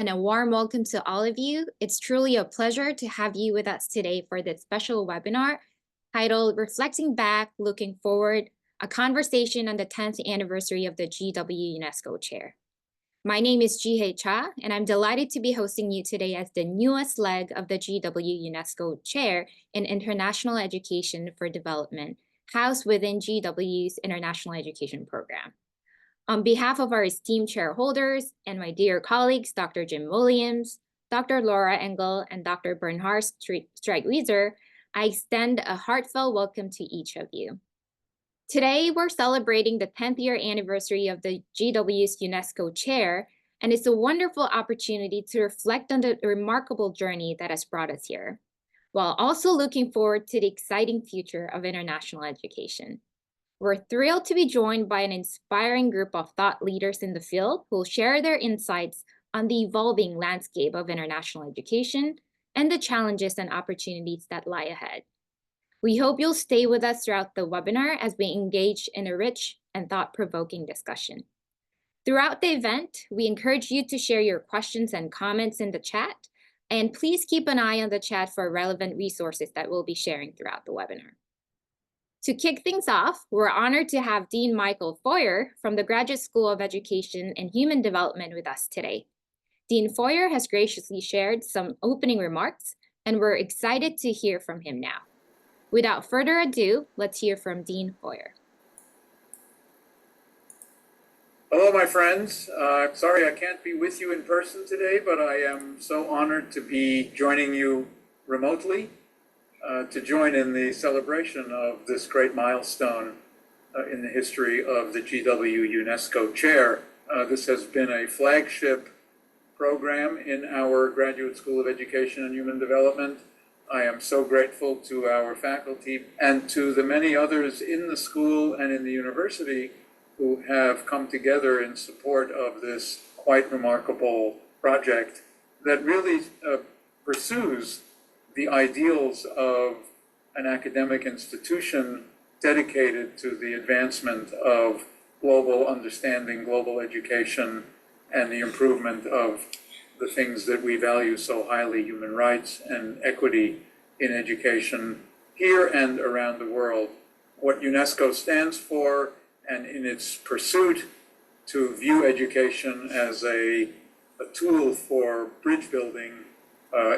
And a warm welcome to all of you. It's truly a pleasure to have you with us today for this special webinar titled Reflecting Back, Looking Forward, a conversation on the 10th anniversary of the GW UNESCO Chair. My name is Jihye Cha, and I'm delighted to be hosting you today as the newest leg of the GW UNESCO Chair in International Education for Development, housed within GW's International Education Program. On behalf of our esteemed chairholders and my dear colleagues, Dr. Jim Williams, Dr. Laura Engel, and Dr. Bernhard Streitwieser, I extend a heartfelt welcome to each of you. Today, we're celebrating the 10th year anniversary of the GW's UNESCO Chair, and it's a wonderful opportunity to reflect on the remarkable journey that has brought us here, while also looking forward to the exciting future of international education. We're thrilled to be joined by an inspiring group of thought leaders in the field who will share their insights on the evolving landscape of international education and the challenges and opportunities that lie ahead. We hope you'll stay with us throughout the webinar as we engage in a rich and thought-provoking discussion. Throughout the event, we encourage you to share your questions and comments in the chat, and please keep an eye on the chat for relevant resources that we'll be sharing throughout the webinar. To kick things off, we're honored to have Dean Michael Feuer from the Graduate School of Education and Human Development with us today. Dean Feuer has graciously shared some opening remarks, and we're excited to hear from him now. Without further ado, let's hear from Dean Feuer. Hello, my friends. I'm sorry I can't be with you in person today, but I am so honored to be joining you remotely to join in the celebration of this great milestone in the history of the GW UNESCO Chair. This has been a flagship program in our Graduate School of Education and Human Development. I am so grateful to our faculty and to the many others in the school and in the university who have come together in support of this quite remarkable project that really pursues the ideals of an academic institution dedicated to the advancement of global understanding, global education, and the improvement of the things that we value so highly, human rights and equity in education here and around the world. What UNESCO stands for, and in its pursuit to view education as a tool for bridge building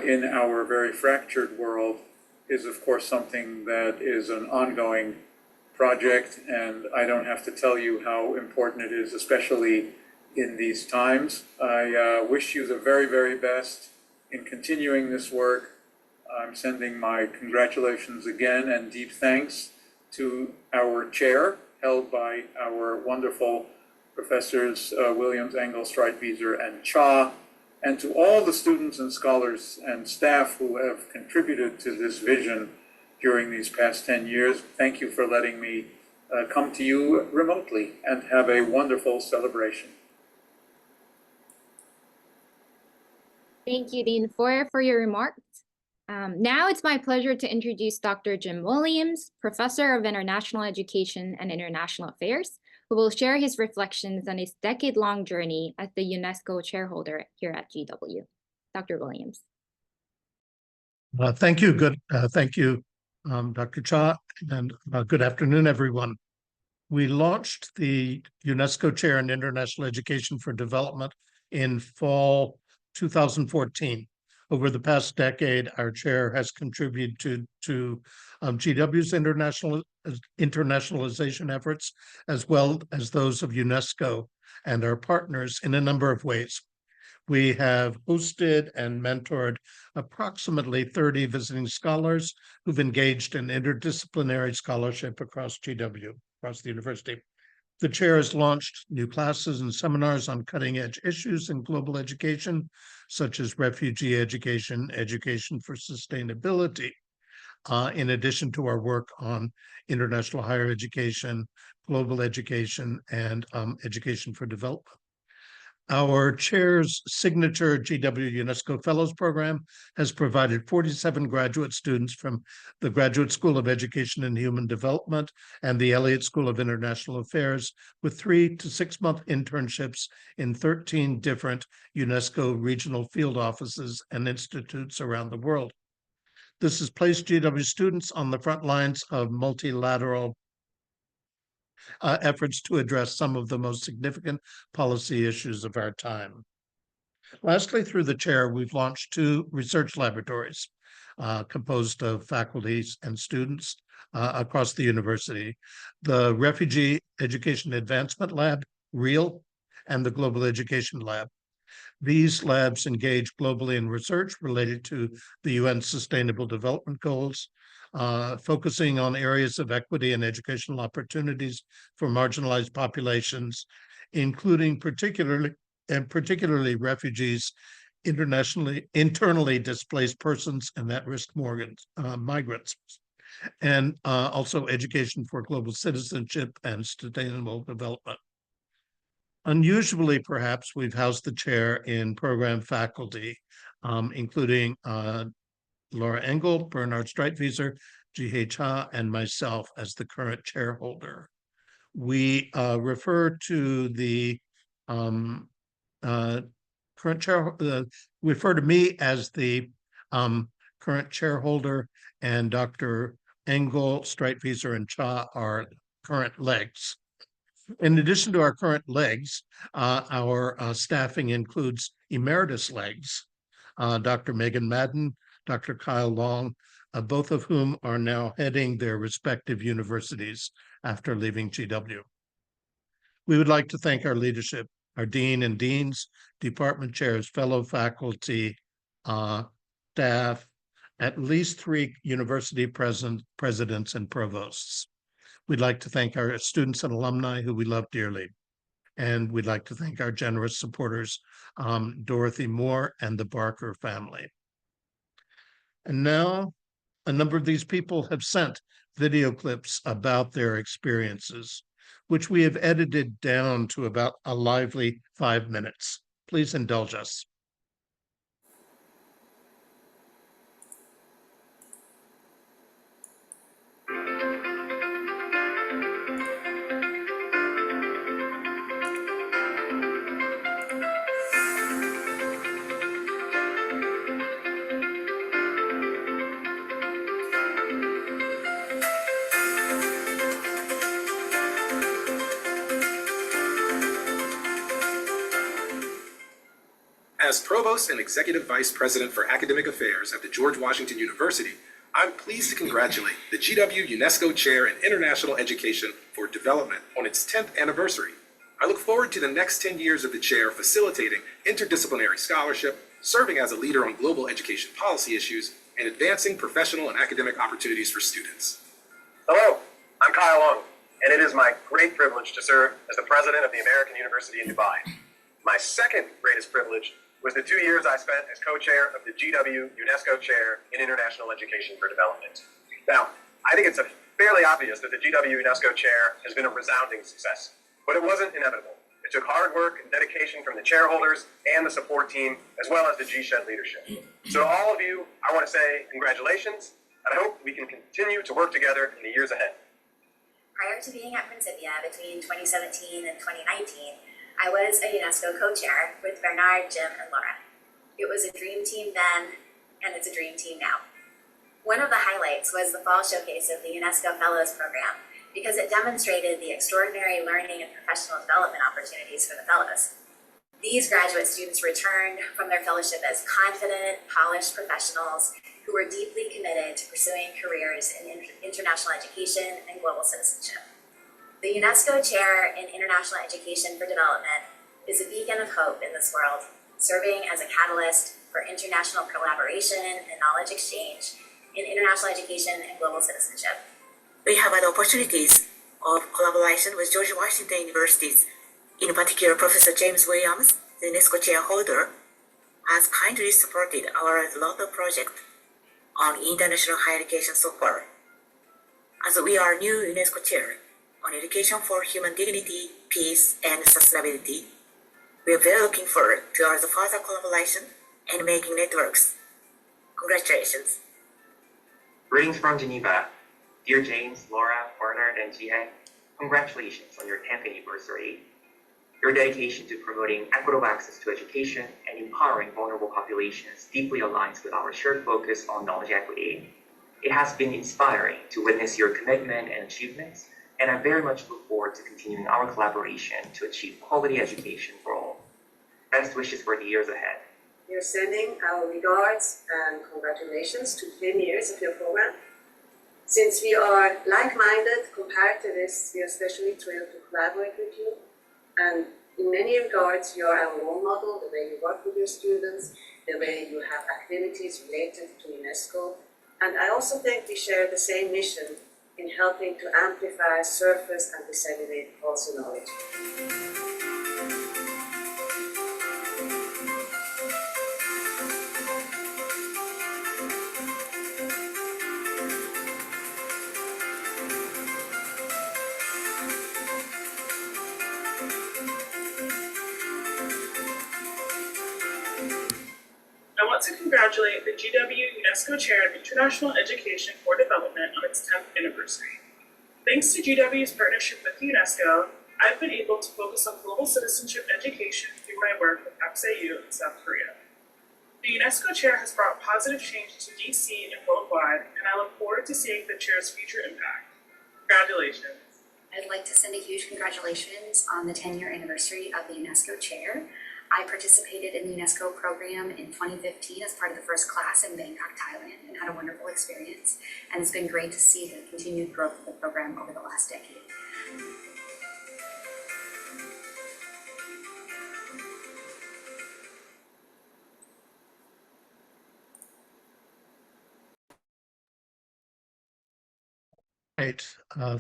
in our very fractured world, is of course something that is an ongoing project, and I don't have to tell you how important it is, especially in these times. I wish you the very, very best in continuing this work. I'm sending my congratulations again and deep thanks to our chair, held by our wonderful professors Williams, Engel, Streitwieser, and Cha, and to all the students and scholars and staff who have contributed to this vision during these past 10 years. Thank you for letting me come to you remotely, and have a wonderful celebration. Thank you, Dean Feuer, for your remarks. Now it's my pleasure to introduce Dr. Jim Williams, Professor of International Education and International Affairs, who will share his reflections on his decade-long journey as the UNESCO chairholder here at GW. Dr. Williams. Thank you. Thank you, Dr. Cha, and good afternoon, everyone. We launched the UNESCO Chair in International Education for Development in fall 2014. Over the past decade, our chair has contributed to GW's internationalization efforts, as well as those of UNESCO and our partners in a number of ways. We have hosted and mentored approximately 30 visiting scholars who've engaged in interdisciplinary scholarship across GW, across the university. The chair has launched new classes and seminars on cutting-edge issues in global education, such as refugee education, education for sustainability, in addition to our work on international higher education, global education, and education for development. Our chair's signature GW UNESCO Fellows Program has provided 47 graduate students from the Graduate School of Education and Human Development and the Elliott School of International Affairs with 3 to 6 month internships in 13 different UNESCO regional field offices and institutes around the world. This has placed GW students on the front lines of multilateral efforts to address some of the most significant policy issues of our time. Lastly, through the chair, we've launched 2 research laboratories composed of faculties and students across the university: the Refugee Education Advancement Lab, REAL, and the Global Education Lab. These labs engage globally in research related to the UN Sustainable Development Goals, focusing on areas of equity and educational opportunities for marginalized populations, including particularly refugees, internally displaced persons, and at-risk migrants, and also education for global citizenship and sustainable development. Unusually, perhaps, we've housed the chair in program faculty, including Laura Engel, Bernard Streitwieser, Ji-Hye Cha, and myself as the current chairholder. We refer to the current chair, refer to me as the current chairholder, and Dr. Engel, Streitwieser, and Cha are current legs. In addition to our current legs, our staffing includes emeritus legs, Dr. Megan Madden, Dr. Kyle Long, both of whom are now heading their respective universities after leaving GW. We would like to thank our leadership, our dean and deans, department chairs, fellow faculty, staff, at least 3 university presidents and provosts. We'd like to thank our students and alumni who we love dearly. And we'd like to thank our generous supporters, Dorothy Moore and the Barker family. And now, a number of these people have sent video clips about their experiences, which we have edited down to about a lively 5 minutes. Please indulge us. As Provost and Executive Vice President for Academic Affairs at the George Washington University, I'm pleased to congratulate the GW UNESCO Chair in International Education for Development on its 10th anniversary. I look forward to the next 10 years of the chair facilitating interdisciplinary scholarship, serving as a leader on global education policy issues, and advancing professional and academic opportunities for students. Hello, I'm Kyle Long, and it is my great privilege to serve as the president of the American University in Dubai. My second greatest privilege was the 2 years I spent as co-chair of the GW UNESCO Chair in International Education for Development. Now, I think it's fairly obvious that the GW UNESCO Chair has been a resounding success, but it wasn't inevitable. It took hard work and dedication from the chairholders and the support team, as well as the GSHED leadership. So to all of you, I want to say congratulations, and I hope we can continue to work together in the years ahead. Prior to being at Principia between 2017 and 2019, I was a UNESCO co-chair with Bernard, Jim, and Laura. It was a dream team then, and it's a dream team now. One of the highlights was the fall showcase of the UNESCO Fellows Program because it demonstrated the extraordinary learning and professional development opportunities for the fellows. These graduate students returned from their fellowship as confident, polished professionals who were deeply committed to pursuing careers in international education and global citizenship. The UNESCO Chair in International Education for Development is a beacon of hope in this world, serving as a catalyst for international collaboration and knowledge exchange in international education and global citizenship. We have had opportunities of collaboration with George Washington universities. In particular, Professor James Williams, the UNESCO chairholder, has kindly supported our local project on international higher education so far. As we are new UNESCO chair on education for human dignity, peace, and sustainability, We are very looking forward to our further collaboration and making networks. Congratulations. Greetings from Geneva. Dear James, Laura, Bernard, and GA, congratulations on your 10th anniversary. Your dedication to promoting equitable access to education and empowering vulnerable populations deeply aligns with our shared focus on knowledge equity. It has been inspiring to witness your commitment and achievements, and I very much look forward to continuing our collaboration to achieve quality education for all. Best wishes for the years ahead. We are sending our regards and congratulations to 10 years of your program. Since we are like-minded comparativists, we are especially thrilled to collaborate with you. And in many regards, you are our role model, the way you work with your students, the way you have activities related to UNESCO. And I also think we share the same mission in helping to amplify, surface, and disseminate policy knowledge. I want to congratulate the GW UNESCO Chair of International Education for Development on its 10th anniversary. Thanks to GW's partnership with UNESCO, I've been able to focus on global citizenship education through my work with APSAU in South Korea. The UNESCO Chair has brought positive change to DC and worldwide, and I look forward to seeing the Chair's future impact. Congratulations. I'd like to send a huge congratulations on the 10-year anniversary of the UNESCO Chair. I participated in the UNESCO program in 2015 as part of the first class in Bangkok, Thailand, and had a wonderful experience. And it's been great to see the continued growth of the program over the last decade. Great.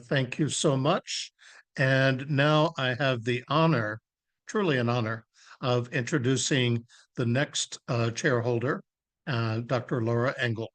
Thank you so much. And now I have the honor, truly an honor, of introducing the next chairholder, Dr. Laura Engel.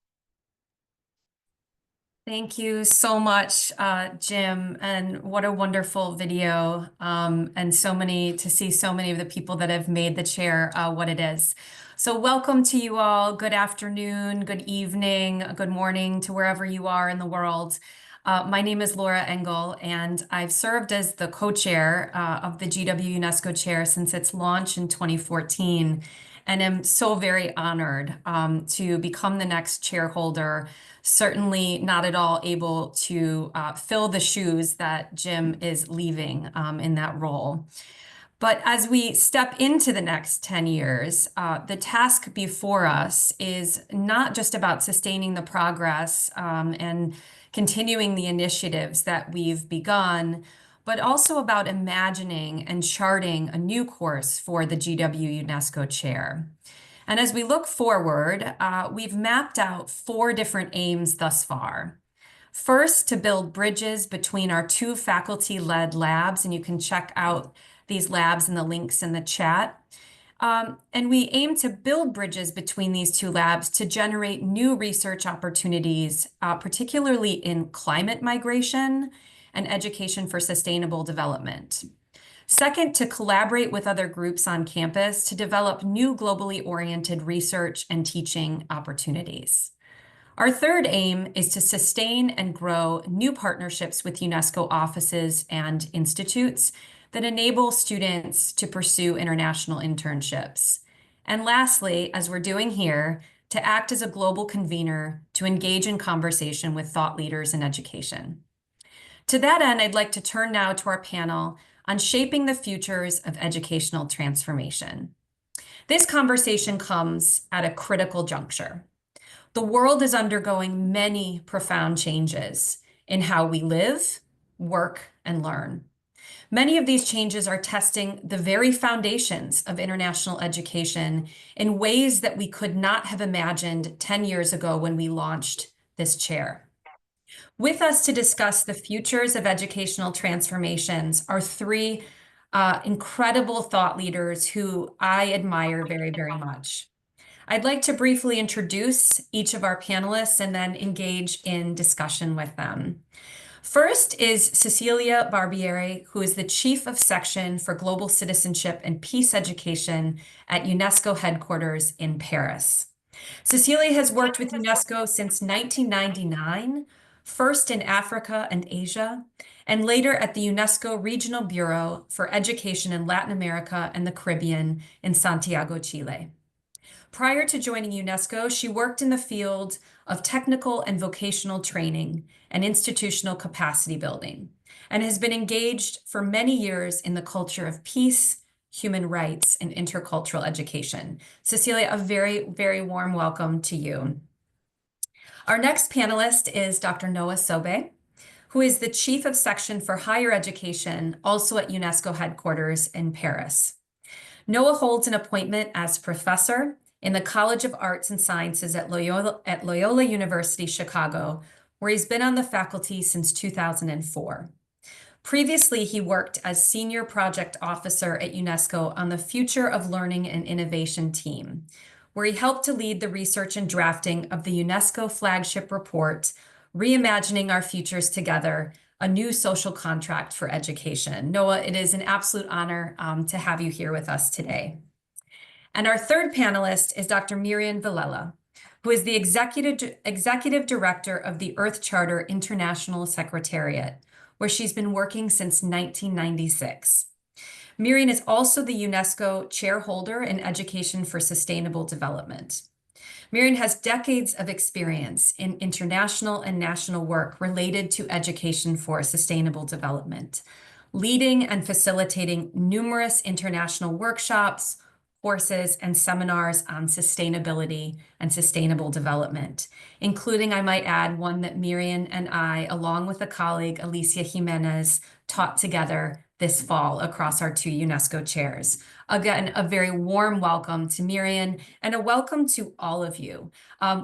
Thank you so much, Jim, and what a wonderful video, and to see so many of the people that have made the chair what it is. So welcome to you all. Good afternoon, good evening, good morning to wherever you are in the world. My name is Laura Engel, and I've served as the co-chair of the GW UNESCO Chair since its launch in 2014, and am so very honored to become the next chairholder. Certainly not at all able to fill the shoes that Jim is leaving in that role. But as we step into the next 10 years, the task before us is not just about sustaining the progress and continuing the initiatives that we've begun, but also about imagining and charting a new course for the GW UNESCO Chair. And as we look forward, we've mapped out 4 different aims thus far. First, to build bridges between our 2 faculty-led labs, and you can check out these labs and the links in the chat. And we aim to build bridges between these 2 labs to generate new research opportunities, particularly in climate migration and education for sustainable development. Second, to collaborate with other groups on campus to develop new globally oriented research and teaching opportunities. Our third aim is to sustain and grow new partnerships with UNESCO offices and institutes that enable students to pursue international internships. And lastly, as we're doing here, to act as a global convener to engage in conversation with thought leaders in education. To that end, I'd like to turn now to our panel on shaping the futures of educational transformation. This conversation comes at a critical juncture. The world is undergoing many profound changes in how we live, work, and learn. Many of these changes are testing the very foundations of international education in ways that we could not have imagined 10 years ago when we launched this chair. With us to discuss the futures of educational transformations are 3 incredible thought leaders who I admire very, very much. I'd like to briefly introduce each of our panelists and then engage in discussion with them. First is Cecilia Barbieri, who is the Chief of Section for Global Citizenship and Peace Education at UNESCO headquarters in Paris. Cecilia has worked with UNESCO since 1999, first in Africa and Asia, and later at the UNESCO Regional Bureau for Education in Latin America and the Caribbean in Santiago, Chile. Prior to joining UNESCO, she worked in the field of technical and vocational training and institutional capacity building, and has been engaged for many years in the culture of peace, human rights, and intercultural education. Cecilia, a very, very warm welcome to you. Our next panelist is Dr. Noah Sobe, who is the Chief of Section for Higher Education, also at UNESCO headquarters in Paris. Noah holds an appointment as professor in the College of Arts and Sciences at Loyola University, Chicago, where he's been on the faculty since 2004. Previously, he worked as Senior Project Officer at UNESCO on the Future of Learning and Innovation team, where he helped to lead the research and drafting of the UNESCO flagship report, Reimagining Our Futures Together, a new social contract for education. Noah, it is an absolute honor to have you here with us today. And our third panelist is Dr. Mirian Vilela, who is the Executive Director of the Earth Charter International Secretariat, where she's been working since 1996. Mirian is also the UNESCO Chairholder in Education for Sustainable Development. Mirian has decades of experience in international and national work related to education for sustainable development, leading and facilitating numerous international workshops, courses, and seminars on sustainability and sustainable development, including, I might add, one that Mirian and I, along with a colleague, Alicia Jimenez, taught together this fall across our two UNESCO chairs. Again, a very warm welcome to Mirian and a welcome to all of you.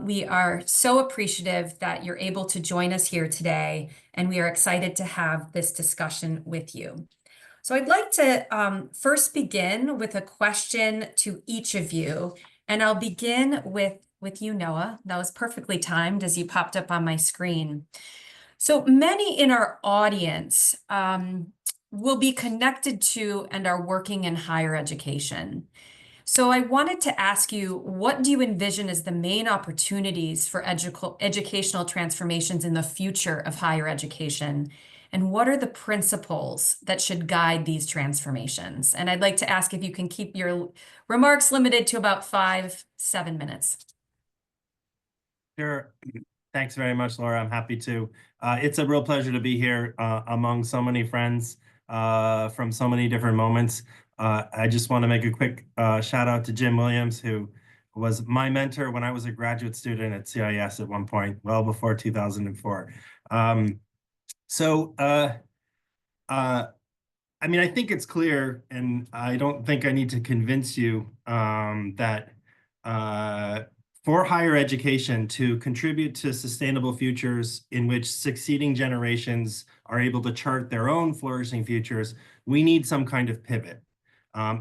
We are so appreciative that you're able to join us here today, and we are excited to have this discussion with you. So I'd like to first begin with a question to each of you, and I'll begin with you, Noah. That was perfectly timed as you popped up on my screen. So many in our audience will be connected to and are working in higher education. So I wanted to ask you, what do you envision as the main opportunities for educational transformations in the future of higher education? And what are the principles that should guide these transformations? And I'd like to ask if you can keep your remarks limited to about 5-7 minutes. Sure. Thanks very much, Laura. I'm happy to. It's a real pleasure to be here among so many friends from so many different moments. I just want to make a quick shout out to Jim Williams, who was my mentor when I was a graduate student at CIS at one point, well before 2004. I mean, I think it's clear, and I don't think I need to convince you that for higher education to contribute to sustainable futures in which succeeding generations are able to chart their own flourishing futures, we need some kind of pivot.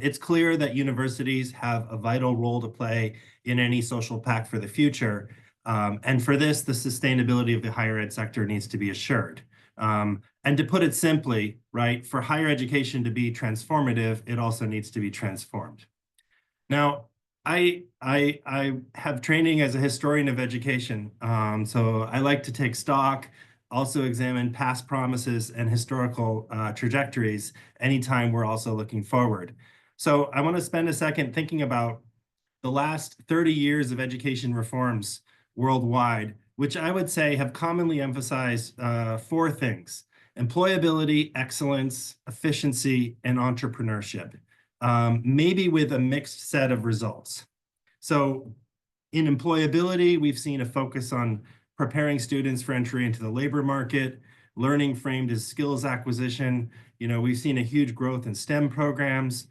It's clear that universities have a vital role to play in any social pact for the future. And for this, the sustainability of the higher ed sector needs to be assured. And to put it simply, right, for higher education to be transformative, it also needs to be transformed. Now, I have training as a historian of education, so I like to take stock, also examine past promises and historical trajectories anytime we're also looking forward. So I want to spend a second thinking about the last 30 years of education reforms worldwide, which I would say have commonly emphasized 4 things: employability, excellence, efficiency, and entrepreneurship. Maybe with a mixed set of results. So in employability, we've seen a focus on preparing students for entry into the labor market, learning framed as skills acquisition. You know, we've seen a huge growth in STEM programs,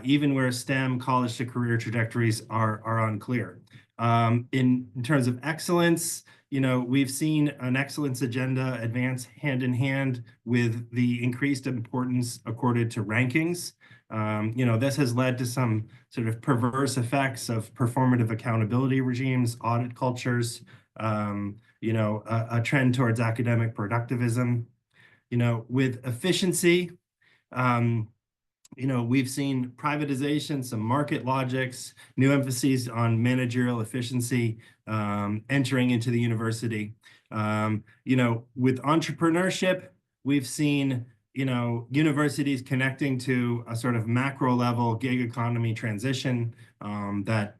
even where STEM college to career trajectories are unclear. In terms of excellence, you know, we've seen an excellence agenda advance hand in hand with the increased importance accorded to rankings. You know, this has led to some sort of perverse effects of performative accountability regimes, audit cultures, you know, a trend towards academic productivism. with efficiency, we've seen privatization, some market logics, new emphases on managerial efficiency entering into the university. With entrepreneurship, we've seen, universities connecting to a sort of macro level gig economy transition that,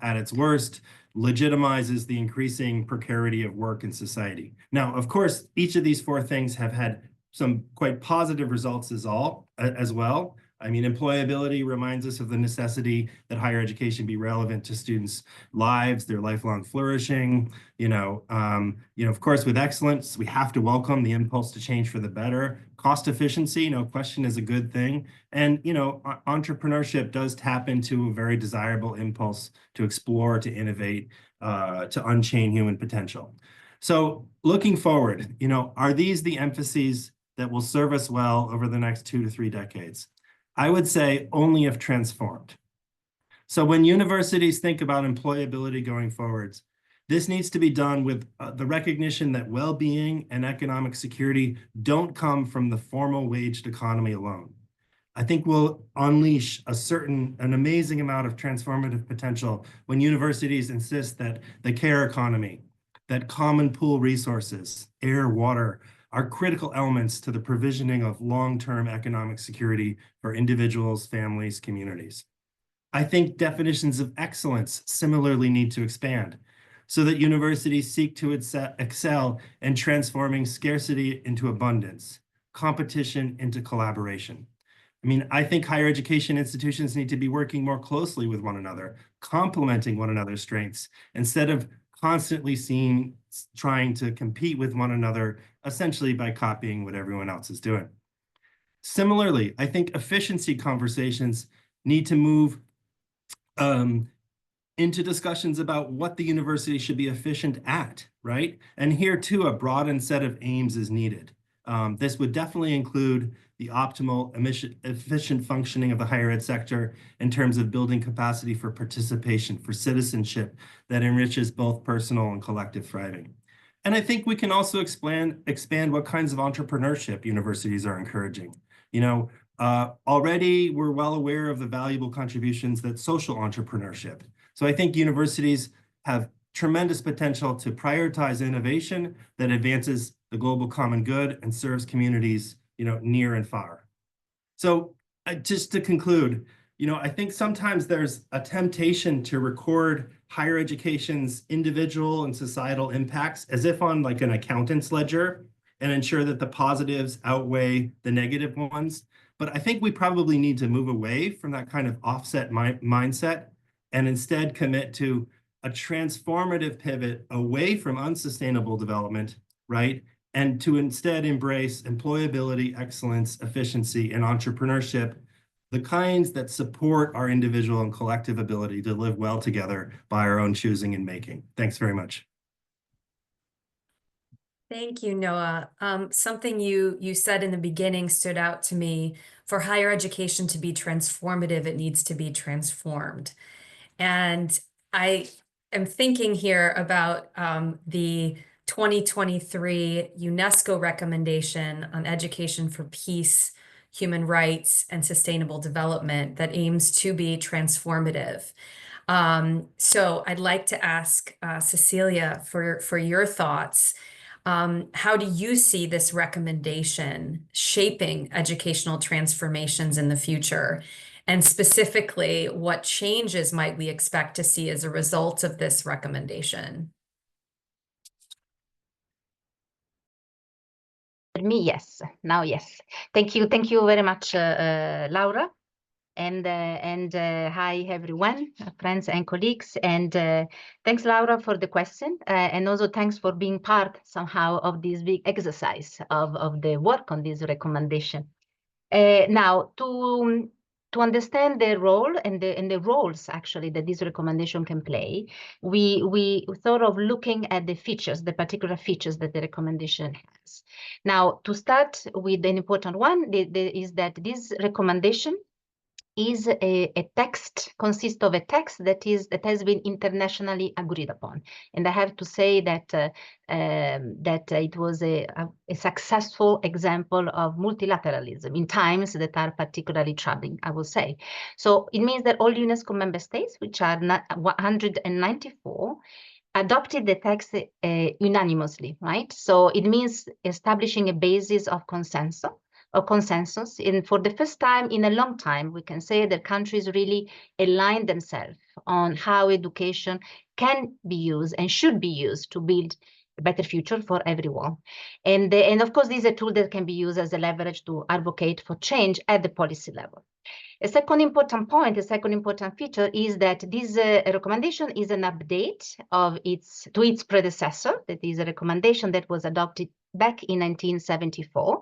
at its worst, legitimizes the increasing precarity of work in society. Now, of course, each of these four things have had some quite positive results as well. I mean, employability reminds us of the necessity that higher education be relevant to students' lives, their lifelong flourishing. Of course, with excellence, we have to welcome the impulse to change for the better. Cost efficiency, no question, is a good thing. And, entrepreneurship does tap into a very desirable impulse to explore, to innovate, to unchain human potential. So looking forward, are these the emphases that will serve us well over the next 2 to 3 decades? I would say only if transformed. So when universities think about employability going forwards, this needs to be done with the recognition that well-being and economic security don't come from the formal waged economy alone. I think we'll unleash an amazing amount of transformative potential when universities insist that the care economy, that common pool resources, air, water, are critical elements to the provisioning of long-term economic security for individuals, families, communities. I think definitions of excellence similarly need to expand so that universities seek to excel in transforming scarcity into abundance, competition into collaboration. I think higher education institutions need to be working more closely with one another, complementing one another's strengths, instead of constantly trying to compete with one another, essentially by copying what everyone else is doing. Similarly, I think efficiency conversations need to move into discussions about what the university should be efficient at, right? And here too, a broadened set of aims is needed. This would definitely include the optimal efficient functioning of the higher ed sector in terms of building capacity for participation, for citizenship that enriches both personal and collective thriving. And I think we can also expand what kinds of entrepreneurship universities are encouraging. Already we're well aware of the valuable contributions that social entrepreneurship. So I think universities have tremendous potential to prioritize innovation that advances the global common good and serves communities, near and far. So just to conclude, I think sometimes there's a temptation to record higher education's individual and societal impacts as if on like an accountant's ledger and ensure that the positives outweigh the negative ones. But I think we probably need to move away from that kind of offset mindset and instead commit to a transformative pivot away from unsustainable development, right? And to instead embrace employability, excellence, efficiency, and entrepreneurship, the kinds that support our individual and collective ability to live well together by our own choosing and making. Thanks very much. Thank you, Noah. Something you said in the beginning stood out to me. For higher education to be transformative, it needs to be transformed. And I am thinking here about the 2023 UNESCO recommendation on education for peace, human rights, and sustainable development that aims to be transformative. So I'd like to ask Cecilia for your thoughts. How do you see this recommendation shaping educational transformations in the future? And specifically, what changes might we expect to see as a result of this recommendation? Me, yes. Now, yes. Thank you very much, Laura. And hi, everyone, friends and colleagues. And thanks, Laura, for the question. And also thanks for being part somehow of this big exercise of the work on this recommendation. Now, to understand the role and the roles actually that this recommendation can play, we thought of looking at the features, the particular features that the recommendation has. Now, to start with an important one is that this recommendation is a text, consists of a text that has been internationally agreed upon. And I have to say that it was a successful example of multilateralism in times that are particularly troubling, I will say. So it means that all UNESCO member states, which are 194, adopted the text unanimously, right? So it means establishing a basis of consensus. And for the first time in a long time, we can say that countries really align themselves on how education can be used and should be used to build a better future for everyone. And of course, this is a tool that can be used as a leverage to advocate for change at the policy level. A second important point, a second important feature is that this recommendation is an update to its predecessor. That is a recommendation that was adopted back in 1974.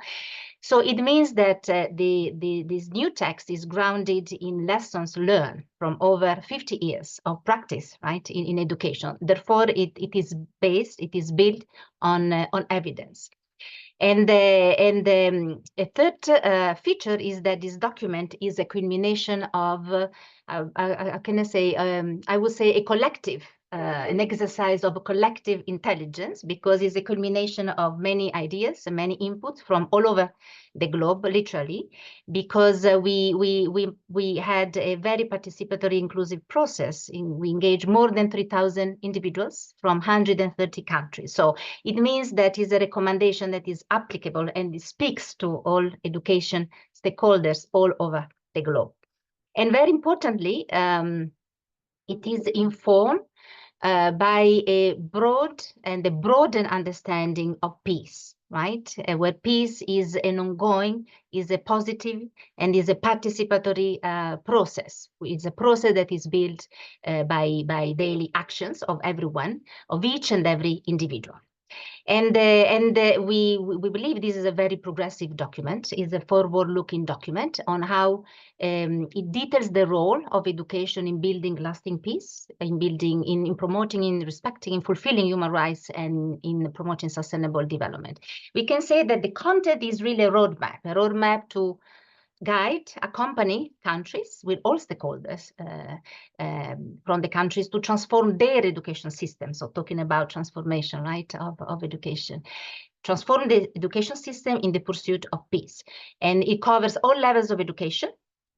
So it means that this new text is grounded in lessons learned from over 50 years of practice, right, in education. Therefore, it is built on evidence. And a third feature is that this document is a culmination of, I would say a collective, an exercise of a collective intelligence, because it's a culmination of many ideas and many inputs from all over the globe, literally, because we had a very participatory, inclusive process. We engaged more than 3,000 individuals from 130 countries. So it means that is a recommendation that is applicable and it speaks to all education stakeholders all over the globe. And very importantly, it is informed by a broadened understanding of peace, right? Where peace is an ongoing, is a positive, and is a participatory process. It's a process that is built by daily actions of everyone, of each and every individual. And we believe this is a very progressive document. It's a forward-looking document on how it details the role of education in building lasting peace, in promoting, in respecting, in fulfilling human rights, and in promoting sustainable development. We can say that the content is really a roadmap to guide, accompany countries with all stakeholders from the countries to transform their education system. So talking about transformation, right, of education. Transform the education system in the pursuit of peace. And it covers all levels of education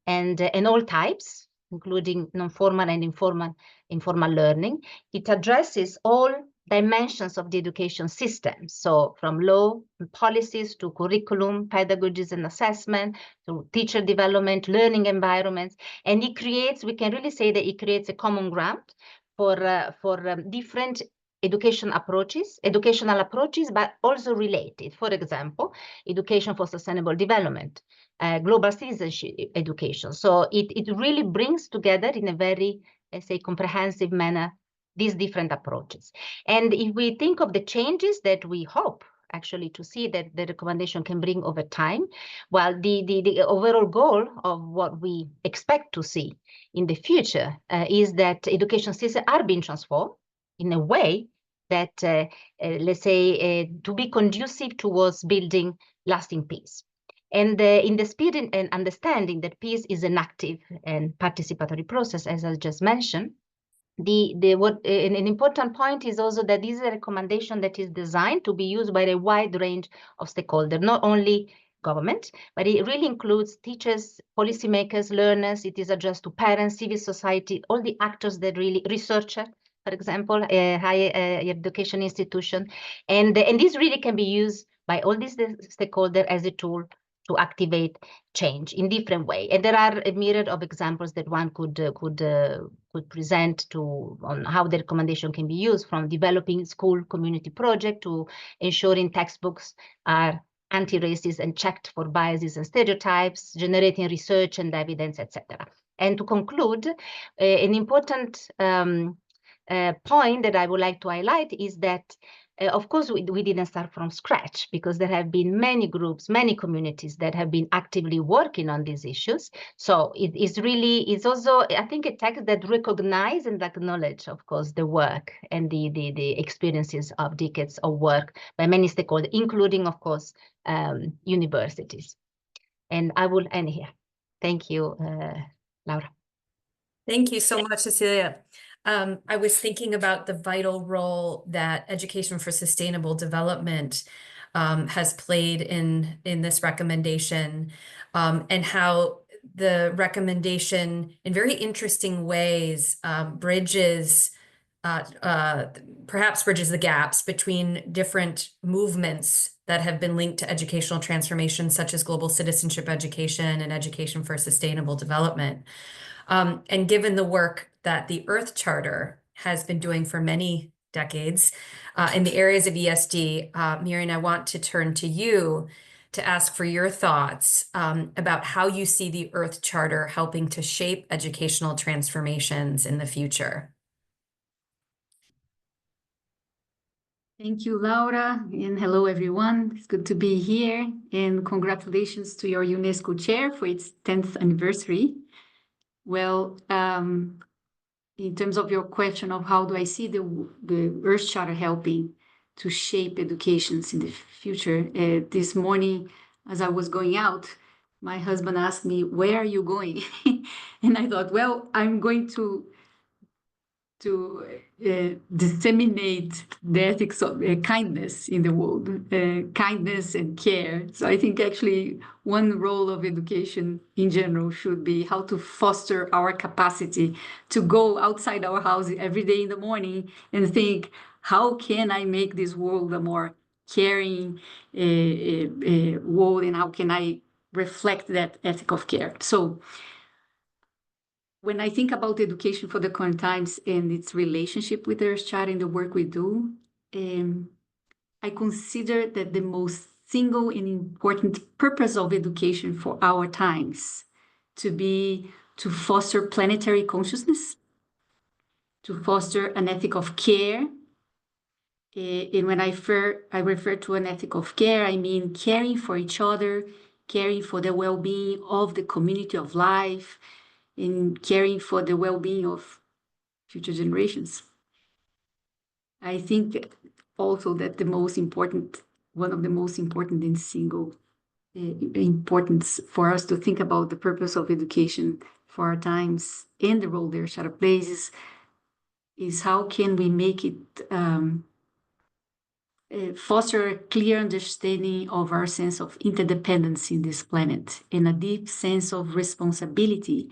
and all types, including non-formal and informal learning. It addresses all dimensions of the education system. So from law and policies to curriculum, pedagogies and assessment, to teacher development, learning environments. And it creates, we can really say that it creates a common ground for different educational approaches, but also related. For example, education for sustainable development, global citizenship education. So it really brings together in a very, let's say, comprehensive manner these different approaches. And if we think of the changes that we hope actually to see that the recommendation can bring over time, well, the overall goal of what we expect to see in the future is that education systems are being transformed in a way that, let's say, to be conducive towards building lasting peace. And in the spirit and understanding that peace is an active and participatory process, as I just mentioned, an important point is also that this is a recommendation that is designed to be used by a wide range of stakeholders, not only government, but it really includes teachers, policymakers, learners. It is addressed to parents, civil society, all the actors that really, researchers, for example, higher education institution. And this really can be used by all these stakeholders as a tool to activate change in different way. And there are a myriad of examples that one could present on how the recommendation can be used, from developing school community project to ensuring textbooks are anti-racist and checked for biases and stereotypes, generating research and evidence, etc. And to conclude, an important point that I would like to highlight is that of course, we didn't start from scratch, because there have been many groups, many communities that have been actively working on these issues. So it's also, I think, a text that recognizes and acknowledges, of course, the work and the experiences of decades of work by many stakeholders, including, of course, universities. And I will end here. Thank you. Laura. Thank you so much, Cecilia. I was thinking about the vital role that Education for Sustainable Development has played in this recommendation, and how the recommendation in very interesting ways perhaps bridges the gaps between different movements that have been linked to educational transformation, such as global citizenship education and education for sustainable development. And given the work that the Earth Charter has been doing for many decades in the areas of ESD, Mirian, I want to turn to you to ask for your thoughts about how you see the Earth Charter helping to shape educational transformations in the future. Thank you, Laura, and hello, everyone. It's good to be here, and congratulations to your UNESCO chair for its 10th anniversary. Well, in terms of your question of how do I see the Earth Charter helping to shape educations in the future, this morning, as I was going out, my husband asked me, "Where are you going?" And I thought, well, I'm going to disseminate the ethics of kindness in the world, kindness and care. So I think actually one role of education in general should be how to foster our capacity to go outside our house every day in the morning and think, how can I make this world a more caring world, and how can I reflect that ethic of care? So when I think about education for the current times and its relationship with the Earth Charter and the work we do, I consider that the most single and important purpose of education for our times to be to foster planetary consciousness, to foster an ethic of care. And when I refer to an ethic of care, I mean caring for each other, caring for the well-being of the community of life, in caring for the well-being of future generations. I think also that one of the most important and single importance for us to think about the purpose of education for our times and the role the Earth Charter plays is how can we make it foster a clear understanding of our sense of interdependence in this planet and a deep sense of responsibility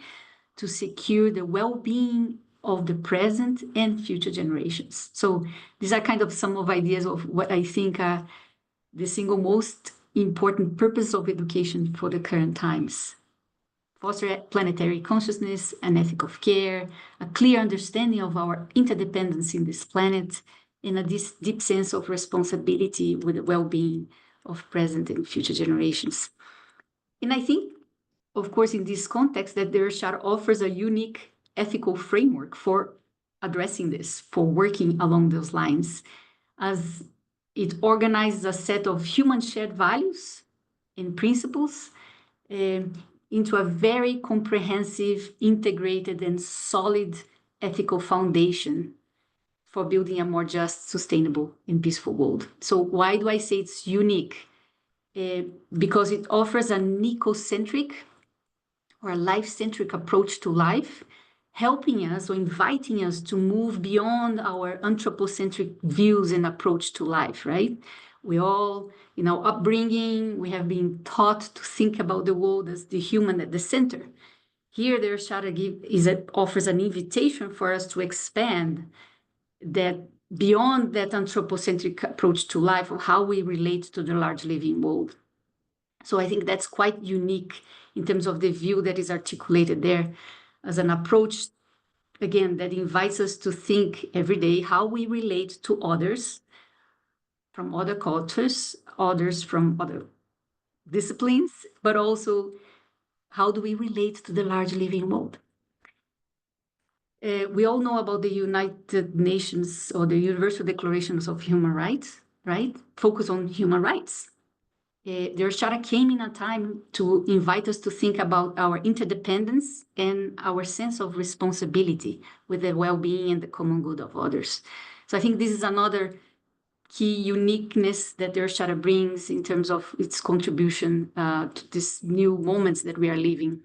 to secure the well-being of the present and future generations. So these are kind of some of ideas of what I think are the single most important purpose of education for the current times. Foster planetary consciousness, an ethic of care, a clear understanding of our interdependence in this planet, and a deep sense of responsibility with the well-being of present and future generations. And I think, of course, in this context, that the Earth Charter offers a unique ethical framework for addressing this, for working along those lines, as it organizes a set of human shared values and principles into a very comprehensive, integrated, and solid ethical foundation for building a more just, sustainable, and peaceful world. So why do I say it's unique? Because it offers an ecocentric or a life-centric approach to life, helping us or inviting us to move beyond our anthropocentric views and approach to life, right? We all, in our upbringing, we have been taught to think about the world as the human at the center. Here, the Earth Charter offers an invitation for us to expand that beyond that anthropocentric approach to life, or how we relate to the large living world. So I think that's quite unique in terms of the view that is articulated there as an approach, again, that invites us to think every day how we relate to others from other cultures, others from other disciplines, but also how do we relate to the large living world? We all know about the United Nations or the Universal Declarations of Human Rights, right? Focus on human rights. The Earth Charter came in a time to invite us to think about our interdependence and our sense of responsibility with the well-being and the common good of others. So I think this is another key uniqueness that the Earth Charter brings in terms of its contribution to these new moments that we are living.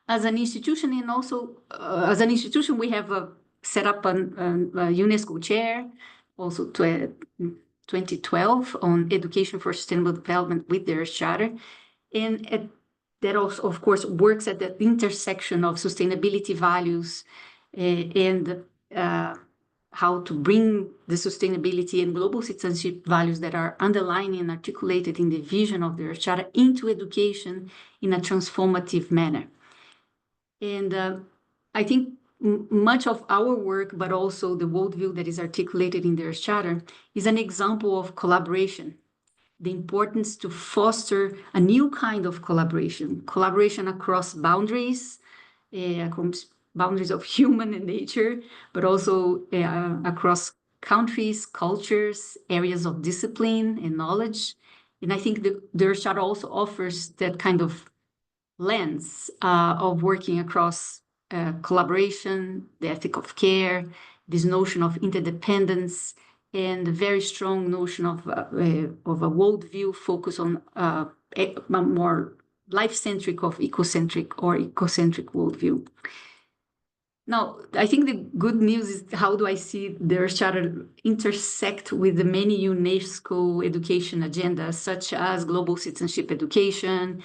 as an institution, and also as an institution, we have set up a UNESCO chair, also 2012 on education for sustainable development with their charter. And that also, of course, works at the intersection of sustainability values and how to bring the sustainability and global citizenship values that are underlying and articulated in the vision of their charter into education in a transformative manner. And I think much of our work, but also the worldview that is articulated in their charter, is an example of collaboration. The importance to foster a new kind of collaboration across boundaries, boundaries of human and nature, but also across countries, cultures, areas of discipline and knowledge. And I think their charter also offers that kind of lens of working across collaboration, the ethic of care, this notion of interdependence, and a very strong notion of a worldview focus on a more life-centric of ecocentric or ecocentric worldview. Now, I think the good news is how do I see their charter intersect with the many UNESCO education agendas, such as global citizenship education,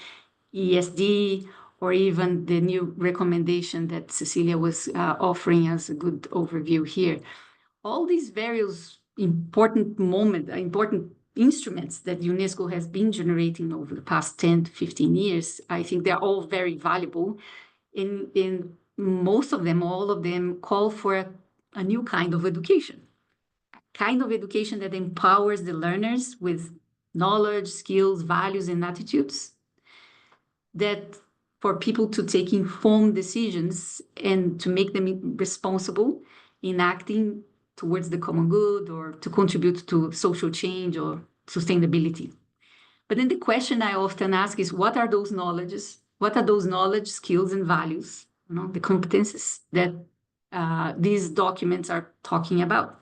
ESD, or even the new recommendation that Cecilia was offering as a good overview here. All these various important instruments that UNESCO has been generating over the past 10 to 15 years, I think they're all very valuable. In most of them, all of them call for a new kind of education, a kind of education that empowers the learners with knowledge, skills, values, and attitudes, that for people to take informed decisions and to make them responsible in acting towards the common good or to contribute to social change or sustainability. But then the question I often ask is, what are those knowledges? What are those knowledge, skills, and values, the competences that these documents are talking about?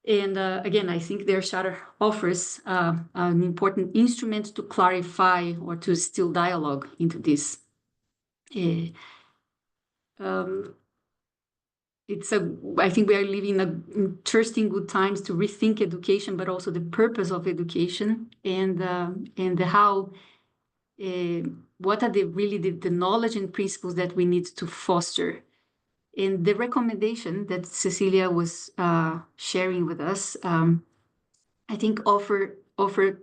And again, I think their charter offers an important instrument to clarify or to instill dialogue into this. I think we are living in interesting good times to rethink education, but also the purpose of education and how, what are the knowledge and principles that we need to foster. And the recommendation that Cecilia was sharing with us, I think offer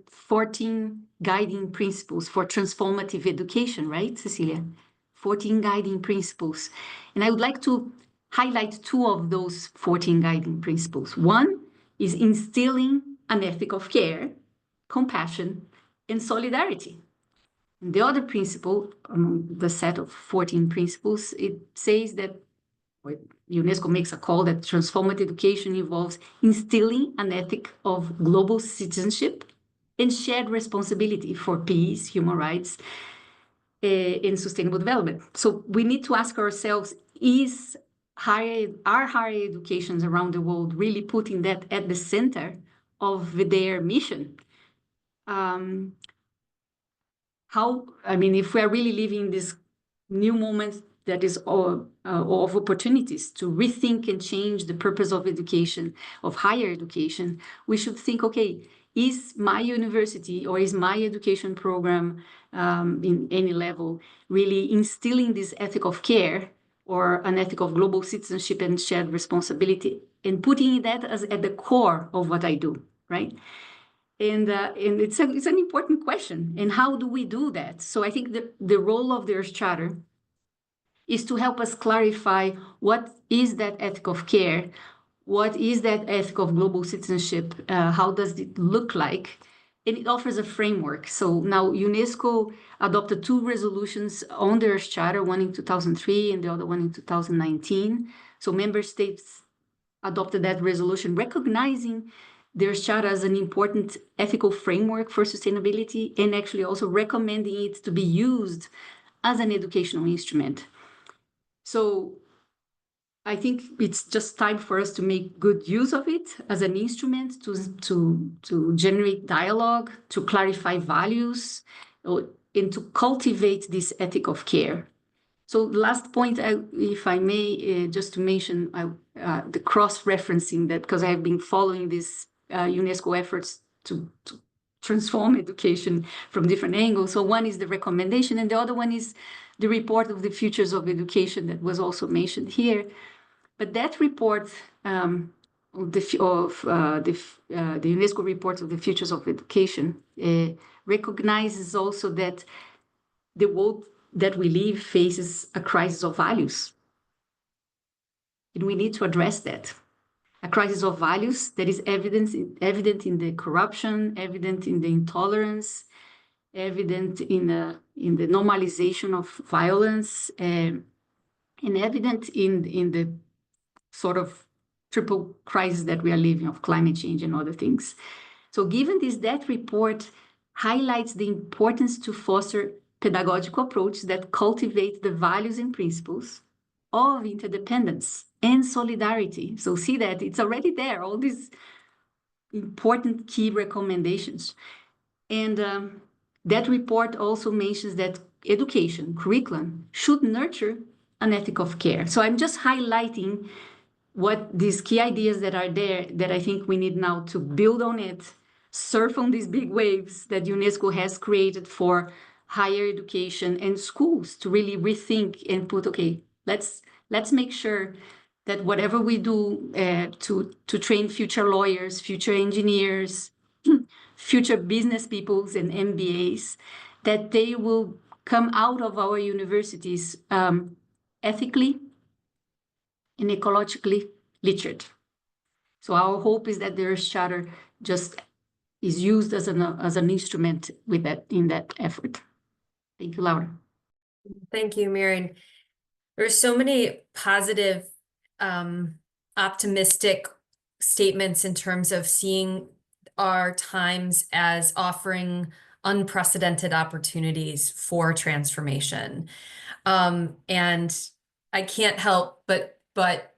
14 guiding principles for transformative education, right, Cecilia? 14 guiding principles. And I would like to highlight 2 of those 14 guiding principles. One is instilling an ethic of care, compassion, and solidarity. And the other principle, among the set of 14 principles, it says that UNESCO makes a call that transformative education involves instilling an ethic of global citizenship and shared responsibility for peace, human rights, and sustainable development. So we need to ask ourselves, are higher educations around the world really putting that at the center of their mission? If we are really living this new moment that is of opportunities to rethink and change the purpose of education, of higher education, we should think, okay, is my university or is my education program in any level really instilling this ethic of care or an ethic of global citizenship and shared responsibility, and putting that as at the core of what I do, right? And it's an important question. And how do we do that? So I think the role of their charter is to help us clarify what is that ethic of care, what is that ethic of global citizenship, how does it look like? And it offers a framework. So now UNESCO adopted 2 resolutions on their charter, one in 2003 and the other one in 2019. So member states adopted that resolution, recognizing their charter as an important ethical framework for sustainability and actually also recommending it to be used as an educational instrument. So I think it's just time for us to make good use of it as an instrument to generate dialogue, to clarify values, and to cultivate this ethic of care. So last point, if I may, just to mention the cross-referencing that, because I have been following these UNESCO efforts to transform education from different angles. So one is the recommendation, and the other one is the report of the futures of education that was also mentioned here. But that report the UNESCO report of the futures of education recognizes also that the world that we live faces a crisis of values. And we need to address that. A crisis of values that is evident in the corruption, evident in the intolerance, evident in the normalization of violence, and evident in the sort of triple crisis that we are living of climate change and other things. So given this, that report highlights the importance to foster pedagogical approaches that cultivate the values and principles of interdependence and solidarity. So see that it's already there, all these important key recommendations. And that report also mentions that education, curriculum, should nurture an ethic of care. So I'm just highlighting what these key ideas that are there that I think we need now to build on it, surf on these big waves that UNESCO has created for higher education and schools to really rethink and put, okay, let's make sure that whatever we do to train future lawyers, future engineers, future business peoples and MBAs, that they will come out of our universities ethically and ecologically literate. So our hope is that the Earth Charter just is used as an instrument with that in that effort. Thank you, Laura. Thank you, Mirian. There's so many positive, optimistic statements in terms of seeing our times as offering unprecedented opportunities for transformation. And I can't help but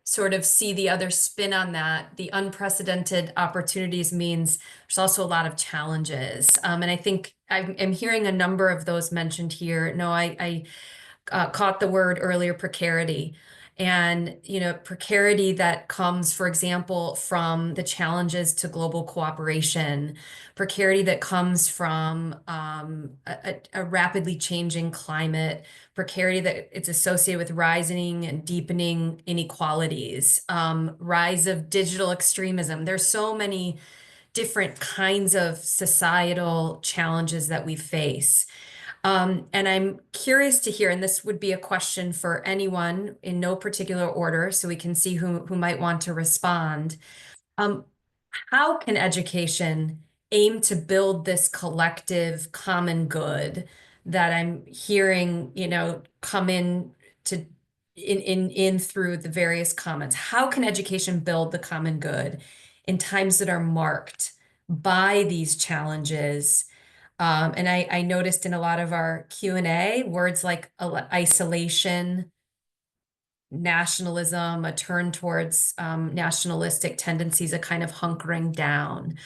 sort of see the other spin on that. The unprecedented opportunities means there's also a lot of challenges. And I think I'm hearing a number of those mentioned here. No, I caught the word earlier, precarity. And, precarity that comes, for example, from the challenges to global cooperation, precarity that comes from a rapidly changing climate, precarity that it's associated with rising and deepening inequalities, rise of digital extremism. There's so many different kinds of societal challenges that we face. And I'm curious to hear, and this would be a question for anyone in no particular order, so we can see who might want to respond. How can education aim to build this collective common good that I'm hearing, come in through the various comments? How can education build the common good in times that are marked by these challenges? And I noticed in a lot of our Q&A, words like isolation, nationalism, a turn towards nationalistic tendencies, a kind of hunkering down.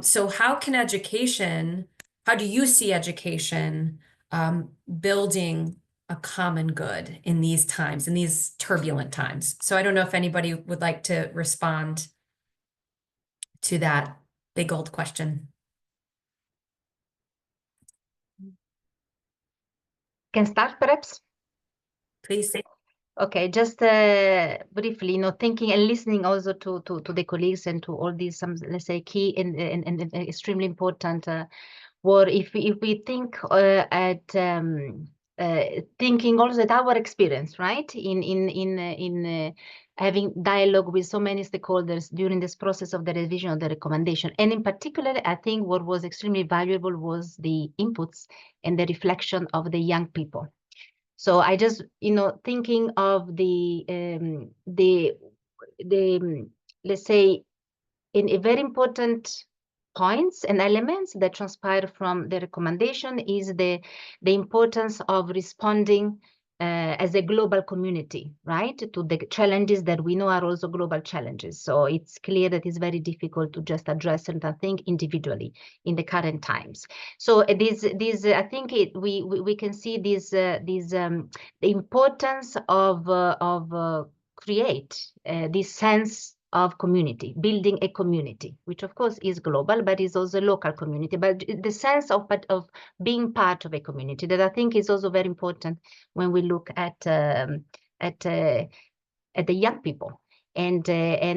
So how do you see education building a common good in these times, in these turbulent times? So I don't know if anybody would like to respond to that big old question. Can start perhaps? Please. Okay, just briefly, thinking and listening also to the colleagues and to all these, let's say, key and extremely important word. If we think at thinking also at our experience, right, in having dialogue with so many stakeholders during this process of the revision of the recommendation, and in particular, I think what was extremely valuable was the inputs and the reflection of the young people. So I just, thinking of the let's say, in a very important points and elements that transpire from the recommendation is the importance of responding as a global community, right, to the challenges that we know are also global challenges. So it's clear that it's very difficult to just address certain things individually in the current times. So I think we can see the importance of create this sense of community, building a community, which of course is global, but is also a local community. But the sense of being part of a community that I think is also very important when we look at the young people and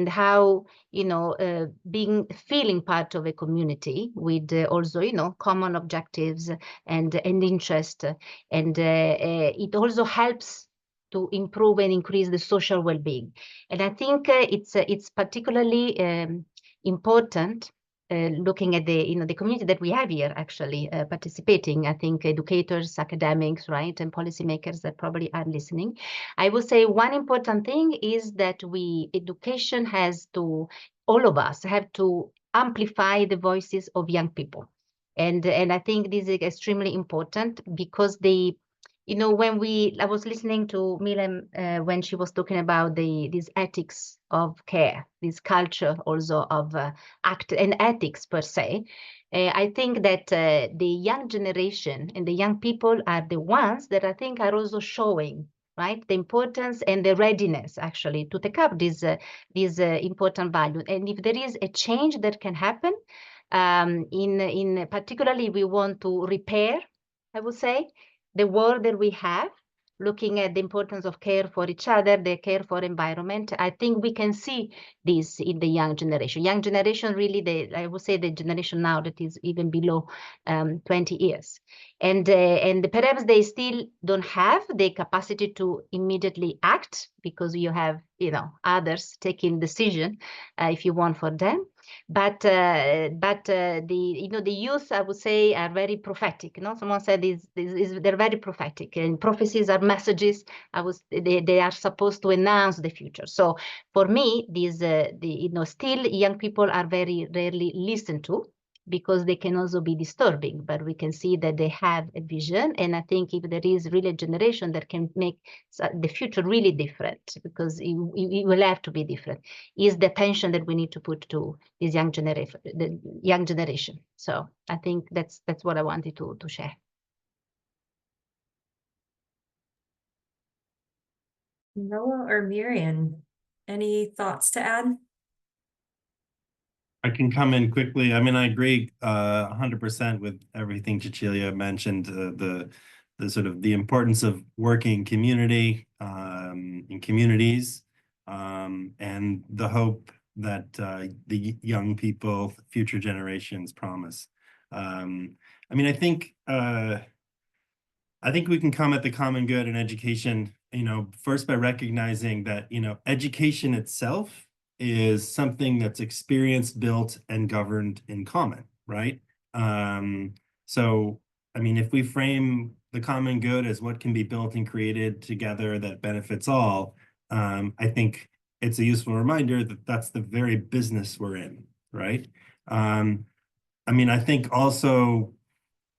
how feeling part of a community with also common objectives and interest, and it also helps to improve and increase the social well-being. And I think it's particularly important looking at the community that we have here actually participating. I think educators, academics, right, and policymakers that probably are listening. I would say one important thing is that education has to, all of us have to amplify the voices of young people. And I think this is extremely important because I was listening to Miriam when she was talking about these ethics of care, this culture also of act and ethics per se. I think that the young generation and the young people are the ones that I think are also showing, right, the importance and the readiness actually to take up this important value. And if there is a change that can happen, in particularly we want to repair, I would say, the world that we have, looking at the importance of care for each other, the care for environment. I think we can see this in the young generation. Young generation, really, I would say the generation now that is even below 20 years. And perhaps they still don't have the capacity to immediately act because you have, others taking decision if you want for them. But the youth, I would say, are very prophetic. Someone said they're very prophetic, and prophecies are messages. They are supposed to announce the future. So for me, still young people are very rarely listened to, because they can also be disturbing, but we can see that they have a vision. And I think if there is really a generation that can make the future really different, because it will have to be different, is the attention that we need to put to this young generation. So I think that's what I wanted to share. Noah or Mirian, any thoughts to add? I can come in quickly. I mean, I agree 100% with everything Cecilia mentioned, the sort of the importance of working community in communities, and the hope that the young people, future generations promise. I mean, I think we can come at the common good in education, first by recognizing that, education itself is something that's experienced, built, and governed in common, right? So, I mean, if we frame the common good as what can be built and created together that benefits all, I think it's a useful reminder that that's the very business we're in, right? I mean, I think also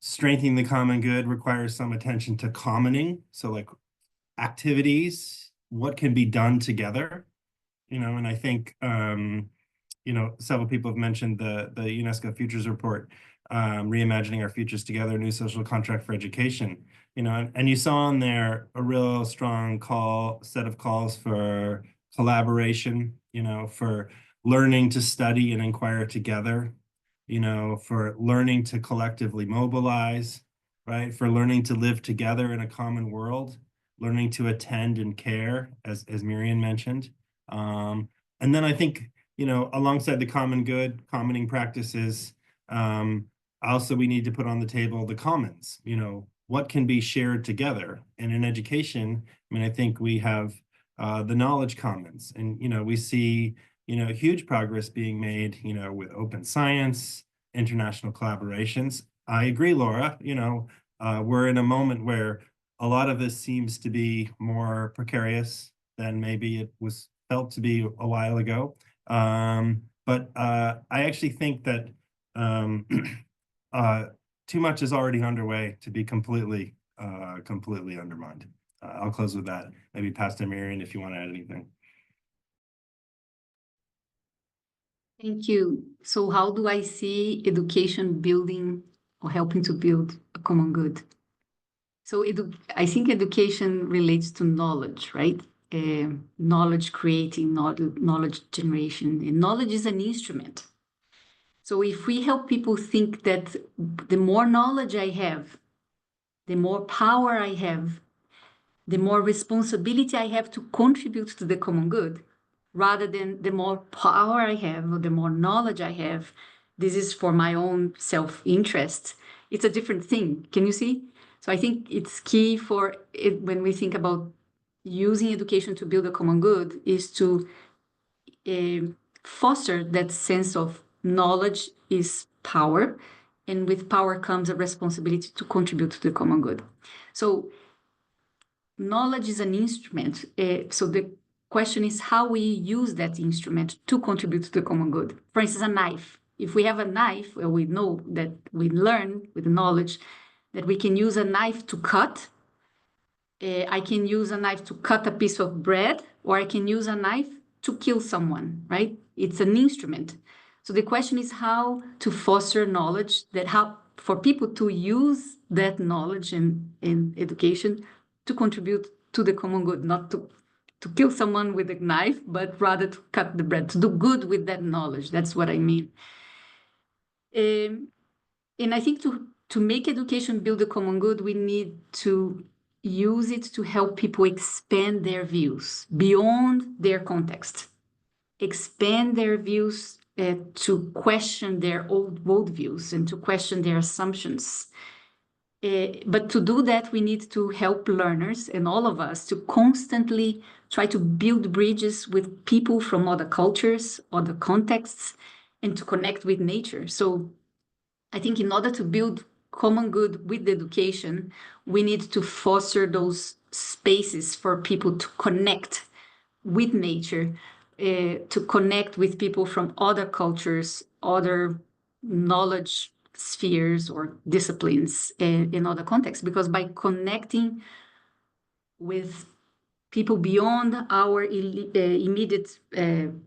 strengthening the common good requires some attention to commoning. So like activities, what can be done together, and I think, several people have mentioned the UNESCO Futures Report, Reimagining Our Futures Together, a New Social Contract for Education, and you saw in there a real strong set of calls for collaboration, for learning to study and inquire together, for learning to collectively mobilize, right? For learning to live together in a common world, learning to attend and care, as Mirian mentioned. And then I think, alongside the common good, commoning practices, also we need to put on the table the commons, what can be shared together. And in education, I mean, I think we have the knowledge commons, and, we see, huge progress being made, with open science, international collaborations. I agree, Laura, we're in a moment where a lot of this seems to be more precarious than maybe it was felt to be a while ago. But I actually think that too much is already underway to be completely undermined. I'll close with that. Maybe pass to Mirian if you want to add anything. Thank you. So how do I see education building or helping to build a common good? So I think education relates to knowledge, right? Knowledge creating, knowledge generation, and knowledge is an instrument. So if we help people think that the more knowledge I have, the more power I have, the more responsibility I have to contribute to the common good, rather than the more power I have or the more knowledge I have, this is for my own self-interest. It's a different thing. Can you see? So I think it's key for it when we think about using education to build a common good is to foster that sense of knowledge is power, and with power comes a responsibility to contribute to the common good. So knowledge is an instrument. So the question is how we use that instrument to contribute to the common good. For instance, a knife. If we have a knife, we know that we learn with knowledge that we can use a knife to cut. I can use a knife to cut a piece of bread, or I can use a knife to kill someone, right? It's an instrument. So the question is how to foster knowledge, that how for people to use that knowledge in education to contribute to the common good, not to kill someone with a knife, but rather to cut the bread, to do good with that knowledge. That's what I mean. And I think to make education build a common good, we need to use it to help people expand their views beyond their context, expand their views to question their old worldviews and to question their assumptions. But to do that, we need to help learners and all of us to constantly try to build bridges with people from other cultures, other contexts, and to connect with nature. So I think in order to build common good with education, we need to foster those spaces for people to connect with nature, to connect with people from other cultures, other knowledge spheres or disciplines in other contexts. Because by connecting with people beyond our immediate kind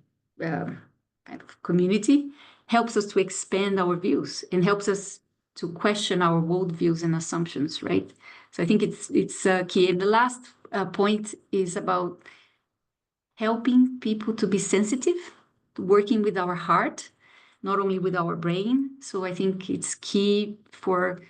of community, helps us to expand our views and helps us to question our worldviews and assumptions, right? So I think it's key. And the last point is about helping people to be sensitive, working with our heart, not only with our brain. So I think it's key for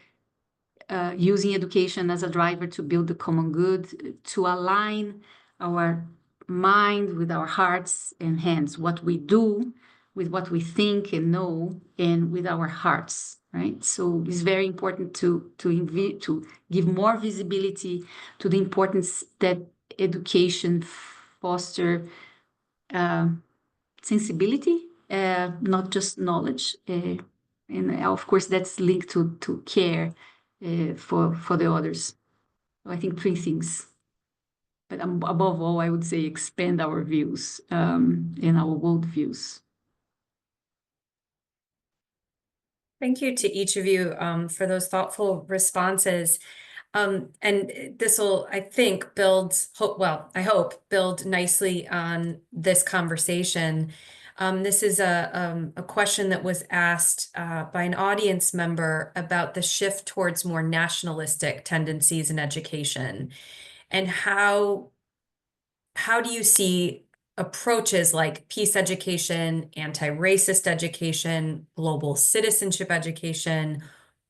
using education as a driver to build the common good, to align our mind with our hearts and hands, what we do with what we think and know, and with our hearts, right? So it's very important to give more visibility to the importance that education foster sensibility, not just knowledge. And of course, that's linked to care for the others. So I think three things. But above all, I would say expand our views and our worldviews. Thank you to each of you for those thoughtful responses. And this will, I think, I hope, build nicely on this conversation. This is a question that was asked by an audience member about the shift towards more nationalistic tendencies in education. And how do you see approaches like peace education, anti-racist education, global citizenship education,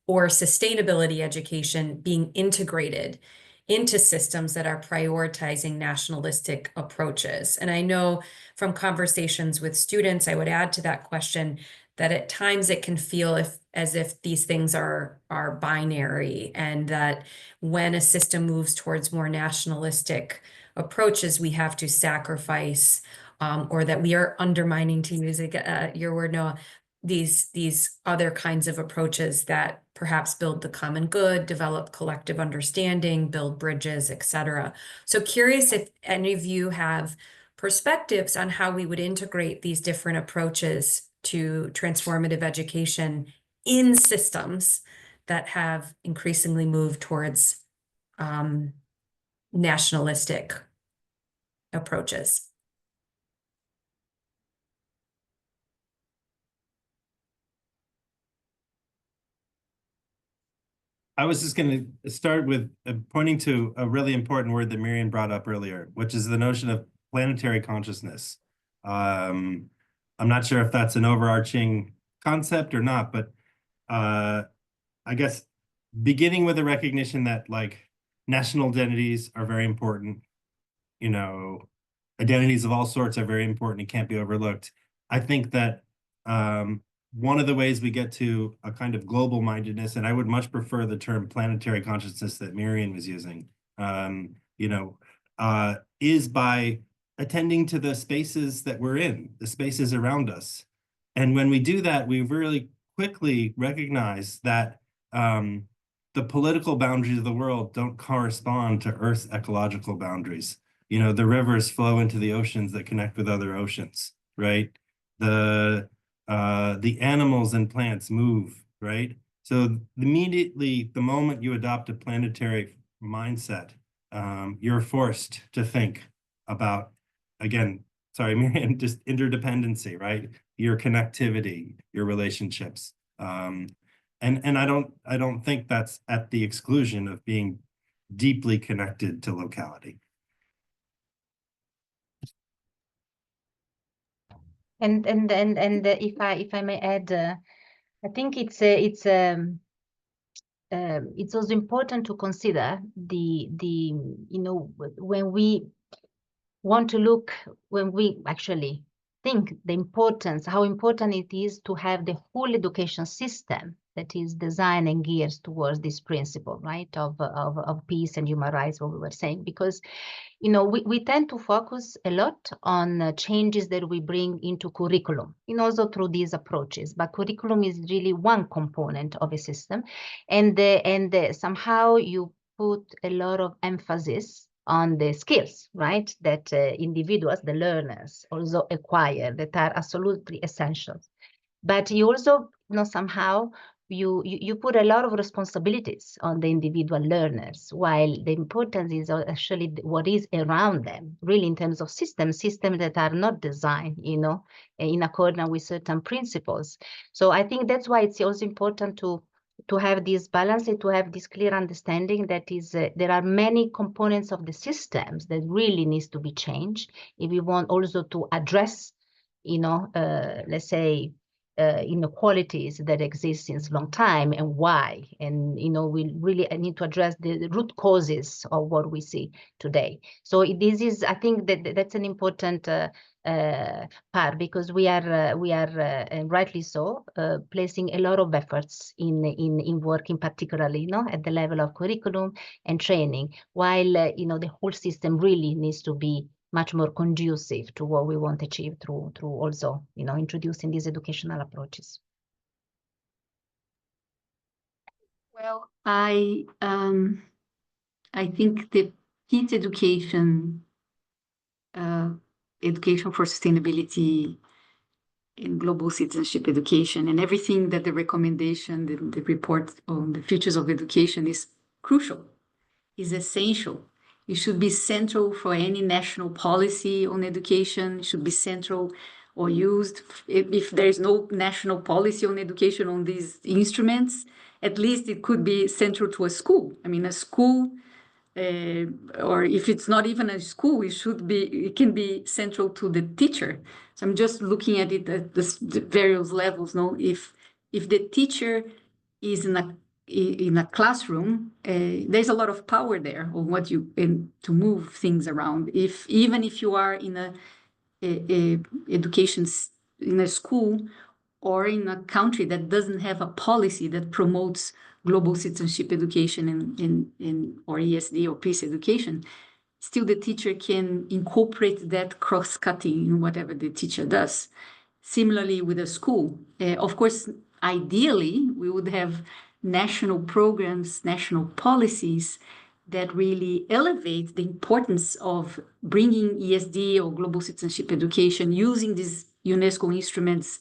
or sustainability education being integrated into systems that are prioritizing nationalistic approaches? And I know from conversations with students, I would add to that question that at times it can feel as if these things are binary, and that when a system moves towards more nationalistic approaches, we have to sacrifice, or that we are undermining, to use your word, Noah, these other kinds of approaches that perhaps build the common good, develop collective understanding, build bridges, etc. So curious if any of you have perspectives on how we would integrate these different approaches to transformative education in systems that have increasingly moved towards nationalistic approaches. I was just going to start with pointing to a really important word that Mirian brought up earlier, which is the notion of planetary consciousness. I'm not sure if that's an overarching concept or not, but I guess beginning with a recognition that like national identities are very important, you know, identities of all sorts are very important and can't be overlooked. I think that one of the ways we get to a kind of global mindedness, and I would much prefer the term planetary consciousness that Mirian was using, is by attending to the spaces that we're in, the spaces around us. And when we do that, we really quickly recognize that the political boundaries of the world don't correspond to Earth's ecological boundaries. You know, the rivers flow into the oceans that connect with other oceans, right? The animals and plants move, right? So immediately, the moment you adopt a planetary mindset, you're forced to think about, again, sorry, Miriam, just interdependency, right? Your connectivity, your relationships. And I don't think that's at the exclusion of being deeply connected to locality. And if I may add, I think it's also important to consider when we want to look, when we actually think the importance, how important it is to have the whole education system that is designed and geared towards this principle, right, of peace and human rights, what we were saying, because we tend to focus a lot on changes that we bring into curriculum, and also through these approaches. But curriculum is really one component of a system, and somehow you put a lot of emphasis on the skills, right, that individuals, the learners, also acquire, that are absolutely essential. But you also, somehow you put a lot of responsibilities on the individual learners, while the importance is actually what is around them, really, in terms of systems that are not designed, in accordance with certain principles. So I think that's why it's also important to have this balance and to have this clear understanding that is there are many components of the systems that really needs to be changed if we want also to address, let's say, inequalities that exist since long time, and why. And we really need to address the root causes of what we see today. So this is, I think that's an important part, because we are and rightly so, placing a lot of efforts in working particularly at the level of curriculum and training, while the whole system really needs to be much more conducive to what we want to achieve through also introducing these educational approaches. Well, I think the peace education, education for sustainability, in global citizenship education, and everything that the recommendation, the report on the futures of education is crucial, is essential. It should be central for any national policy on education. It should be central or used. If there is no national policy on education on these instruments, at least it could be central to a school. I mean, a school, or if it's not even a school, it can be central to the teacher. So I'm just looking at it at the various levels. If the teacher is in a classroom, there's a lot of power there on what to move things around. Even if you are in a education in a school or in a country that doesn't have a policy that promotes global citizenship education or ESD or peace education, still the teacher can incorporate that cross-cutting in whatever the teacher does. Similarly with a school, of course, ideally we would have national programs, national policies that really elevate the importance of bringing ESD or global citizenship education, using these UNESCO instruments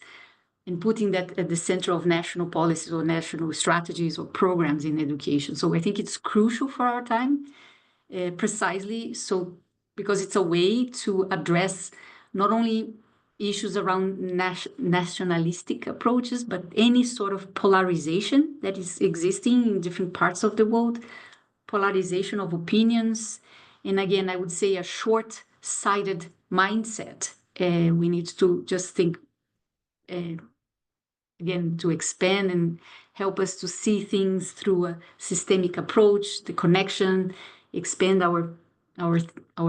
and putting that at the center of national policies or national strategies or programs in education. So I think it's crucial for our time. precisely so because it's a way to address not only issues around nationalistic approaches, but any sort of polarization that is existing in different parts of the world, polarization of opinions, and again, I would say a short-sighted mindset. We need to just think, again, to expand and help us to see things through a systemic approach, the connection, expand our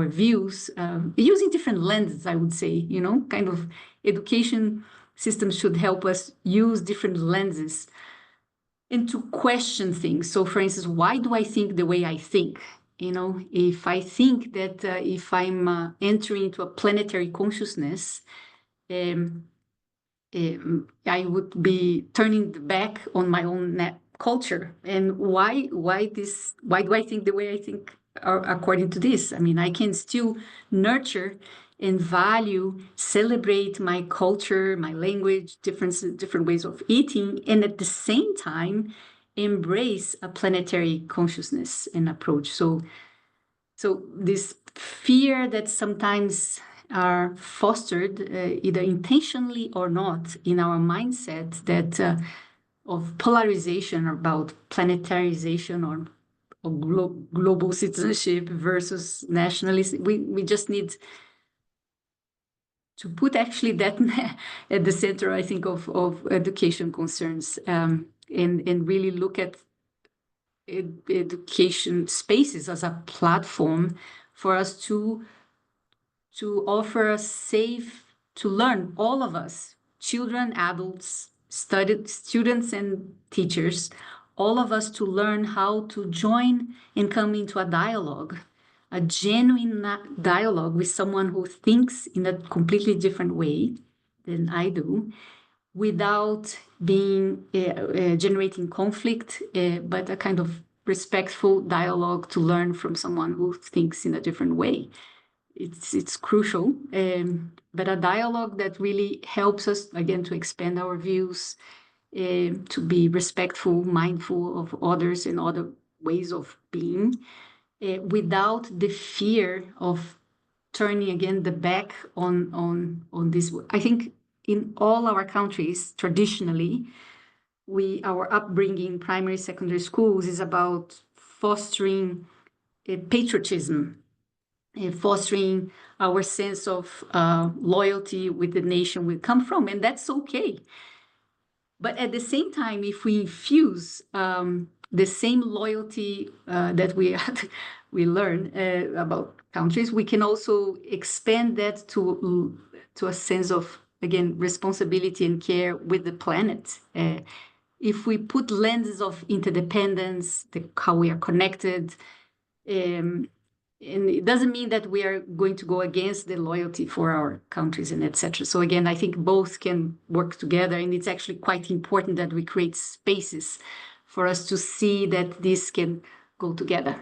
views, using different lenses, I would say, kind of education systems should help us use different lenses and to question things. So for instance, why do I think the way I think? If I think that if I'm entering into a planetary consciousness, I would be turning the back on my own culture. And why do I think the way I think according to this? I mean, I can still nurture and value, celebrate my culture, my language, different ways of eating, and at the same time, embrace a planetary consciousness and approach. So this fear that sometimes are fostered either intentionally or not in our mindset that of polarization about planetarization or global citizenship versus nationalism. We just need to put actually that at the center, I think, of education concerns, and really look at education spaces as a platform for us to offer a safe to learn, all of us, children, adults, students and teachers, all of us to learn how to join and come into a dialogue, a genuine dialogue with someone who thinks in a completely different way than I do, without being generating conflict, but a kind of respectful dialogue to learn from someone who thinks in a different way. It's crucial, but a dialogue that really helps us, again, to expand our views, to be respectful, mindful of others and other ways of being, without the fear of turning again the back on this. I think in all our countries, traditionally, our upbringing, primary, secondary schools, is about fostering patriotism, fostering our sense of loyalty with the nation we come from, and that's okay. But at the same time, if we infuse the same loyalty that we learn about countries, we can also expand that to a sense of, again, responsibility and care with the planet. If we put lenses of interdependence, how we are connected, and it doesn't mean that we are going to go against the loyalty for our countries and etc. So again, I think both can work together, and it's actually quite important that we create spaces for us to see that this can go together.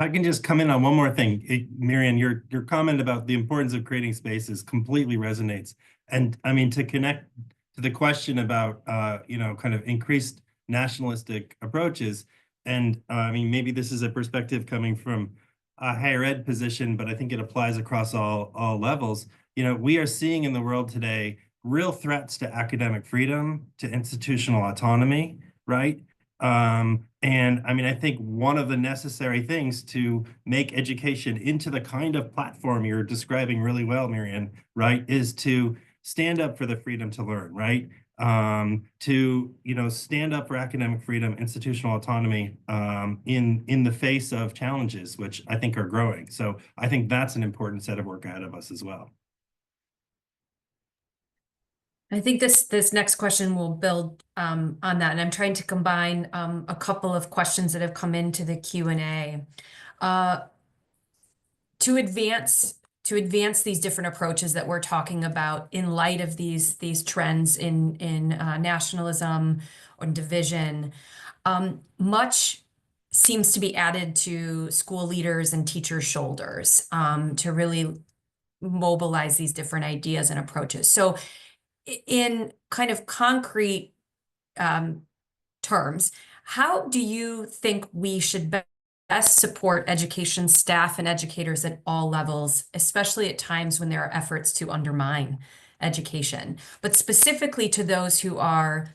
I can just come in on one more thing. Mirian, your comment about the importance of creating spaces completely resonates. And I mean, to connect to the question about, kind of increased nationalistic approaches, and I mean, maybe this is a perspective coming from a higher ed position, but I think it applies across all levels. We are seeing in the world today real threats to academic freedom, to institutional autonomy, right? And I mean, I think one of the necessary things to make education into the kind of platform you're describing really well, Mirian, right, is to stand up for the freedom to learn, right? To stand up for academic freedom, institutional autonomy, in the face of challenges, which I think are growing. So I think that's an important set of work ahead of us as well. I think this next question will build on that, and I'm trying to combine a couple of questions that have come into the Q&A. To advance these different approaches that we're talking about in light of these trends in nationalism or division, much seems to be added to school leaders and teachers' shoulders to really mobilize these different ideas and approaches. So in kind of concrete terms, how do you think we should best support education staff and educators at all levels, especially at times when there are efforts to undermine education, but specifically to those who are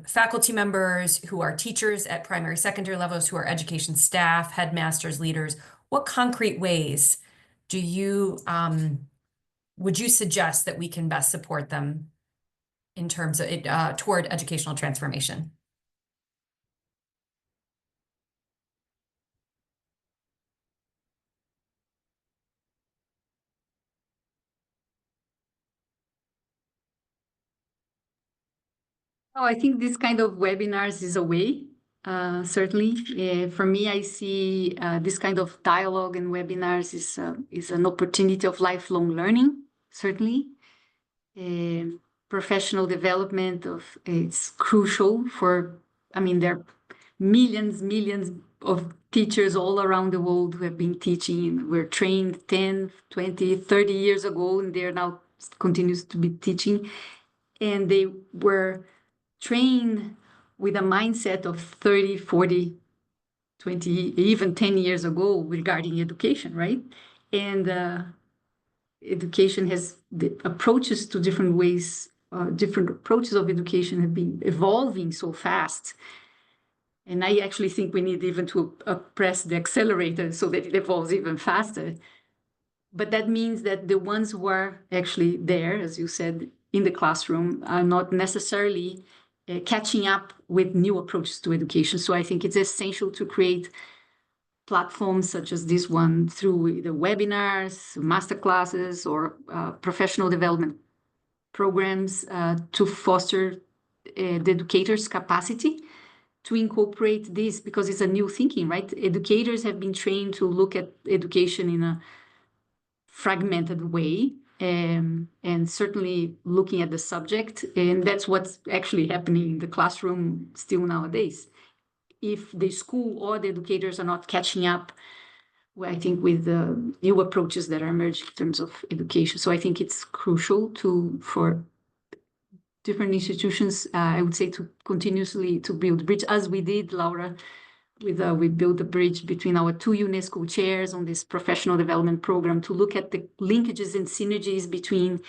faculty members, who are teachers at primary, secondary levels, who are education staff, headmasters, leaders. What concrete ways do you would you suggest that we can best support them in terms of toward educational transformation? Oh, I think this kind of webinars is a way, certainly. For me, I see this kind of dialogue and webinars is an opportunity of lifelong learning, certainly. Professional development it's crucial for, I mean, there are millions of teachers all around the world who have been teaching. We're trained 10, 20, 30 years ago, and they're now continues to be teaching. And they were trained with a mindset of 30, 40, 20, even 10 years ago regarding education, right? And education has the approaches to different ways, different approaches of education have been evolving so fast. And I actually think we need even to press the accelerator so that it evolves even faster. But that means that the ones who are actually there, as you said, in the classroom are not necessarily catching up with new approaches to education. So I think it's essential to create platforms such as this one through the webinars, masterclasses, or professional development programs to foster the educators' capacity to incorporate this, because it's a new thinking, right? Educators have been trained to look at education in a fragmented way, and certainly looking at the subject, and that's what's actually happening in the classroom still nowadays. If the school or the educators are not catching up, I think, with the new approaches that are emerging in terms of education. So I think it's crucial for different institutions, I would say, to continuously to build bridge, as we did, Laura, with we built a bridge between our two UNESCO chairs on this professional development program to look at the linkages and synergies between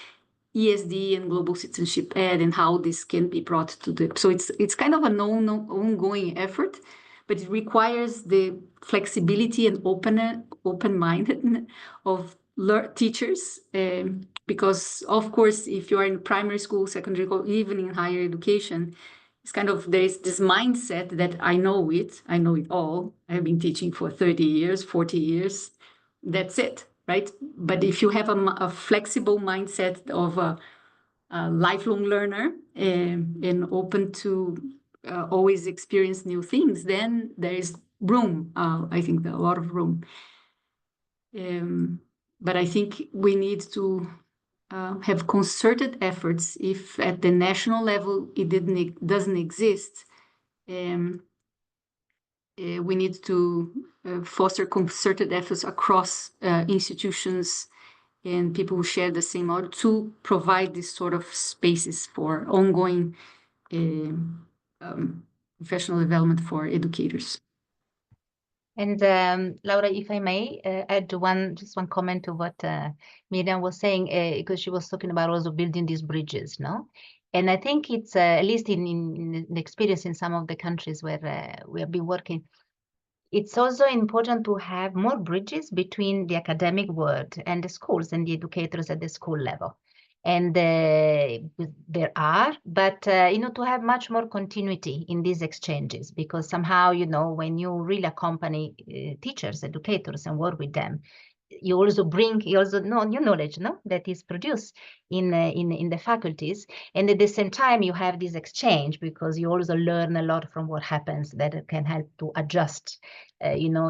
ESD and global citizenship ed and how this can be brought to the. So it's kind of an ongoing effort, but it requires the flexibility and open-minded of teachers, because of course, if you are in primary school, secondary school, even in higher education, it's kind of, there's this mindset that I know it all. I've been teaching for 30 years, 40 years. That's it, right? But if you have a flexible mindset of a lifelong learner and open to always experience new things, then there is room, I think a lot of room. But I think we need to have concerted efforts. If at the national level it doesn't exist, we need to foster concerted efforts across institutions and people who share the same model to provide this sort of spaces for ongoing professional development for educators. And Laura, if I may add just one comment to what Miriam was saying, because she was talking about also building these bridges, no? And I think it's, at least in the experience in some of the countries where we have been working, it's also important to have more bridges between the academic world and the schools and the educators at the school level. And there are, but to have much more continuity in these exchanges, because somehow, when you really accompany teachers, educators, and work with them, you also know new knowledge, that is produced in the faculties, and at the same time you have this exchange, because you also learn a lot from what happens that can help to adjust, your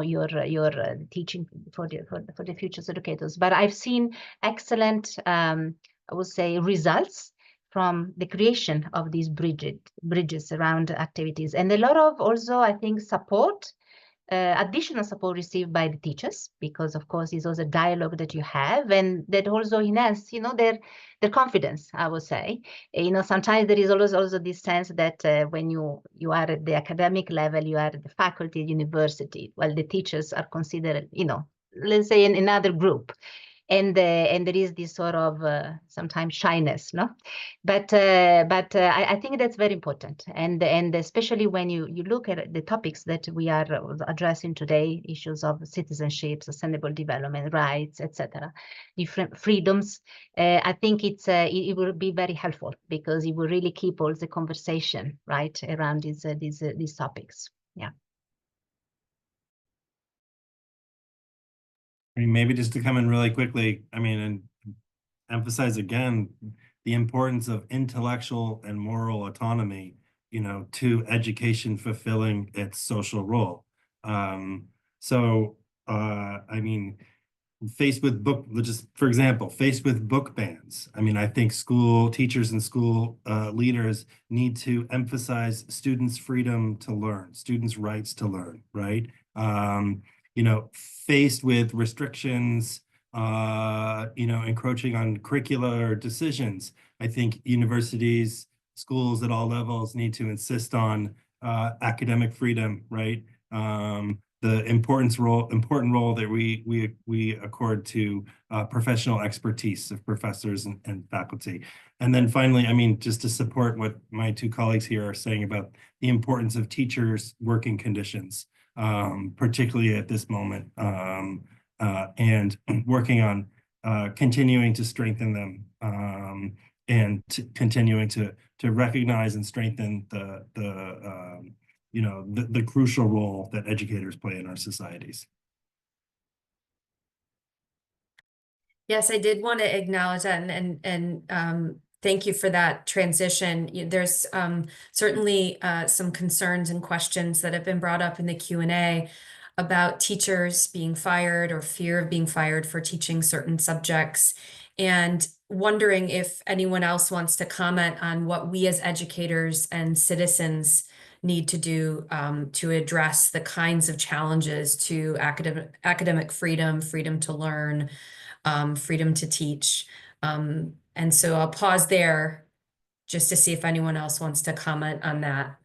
teaching for the future educators. But I've seen excellent, I would say, results from the creation of these bridges around activities, and a lot of also, I think, support additional support received by the teachers, because of course it's also a dialogue that you have, and that also enhance, their confidence, I would say. Sometimes there is always also this sense that when you are at the academic level, you are at the faculty, university, while the teachers are considered, let's say in another group. And there is this sort of sometimes shyness, no? But I think that's very important, and especially when you look at the topics that we are addressing today, issues of citizenship, sustainable development, rights, etc., different freedoms. I think it will be very helpful, because it will really keep all the conversation right around these topics. Yeah. Maybe just to come in really quickly, and emphasize again the importance of intellectual and moral autonomy, to education fulfilling its social role. Faced with book bans, I think school teachers and school leaders need to emphasize students' freedom to learn, students' rights to learn, right? Faced with restrictions, encroaching on curricular decisions, I think universities, schools at all levels need to insist on academic freedom, right? The important role that we accord to professional expertise of professors and faculty. And then finally, just to support what my two colleagues here are saying about the importance of teachers' working conditions, particularly at this moment, and working on continuing to strengthen them, and continuing to recognize and strengthen the crucial role that educators play in our societies. Yes, I did want to acknowledge that, and thank you for that transition. There's certainly some concerns and questions that have been brought up in the Q&A about teachers being fired or fear of being fired for teaching certain subjects, and wondering if anyone else wants to comment on what we as educators and citizens need to do to address the kinds of challenges to academic freedom, freedom to learn, freedom to teach. And so I'll pause there just to see if anyone else wants to comment on that.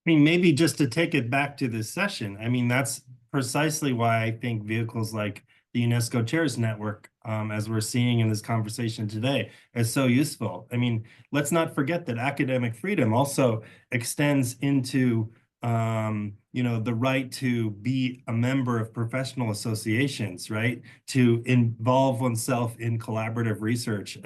Maybe just to take it back to this session, that's precisely why I think vehicles like the UNESCO Chairs Network, as we're seeing in this conversation today, is so useful. Let's not forget that academic freedom also extends into the right to be a member of professional associations, right? To involve oneself in collaborative research,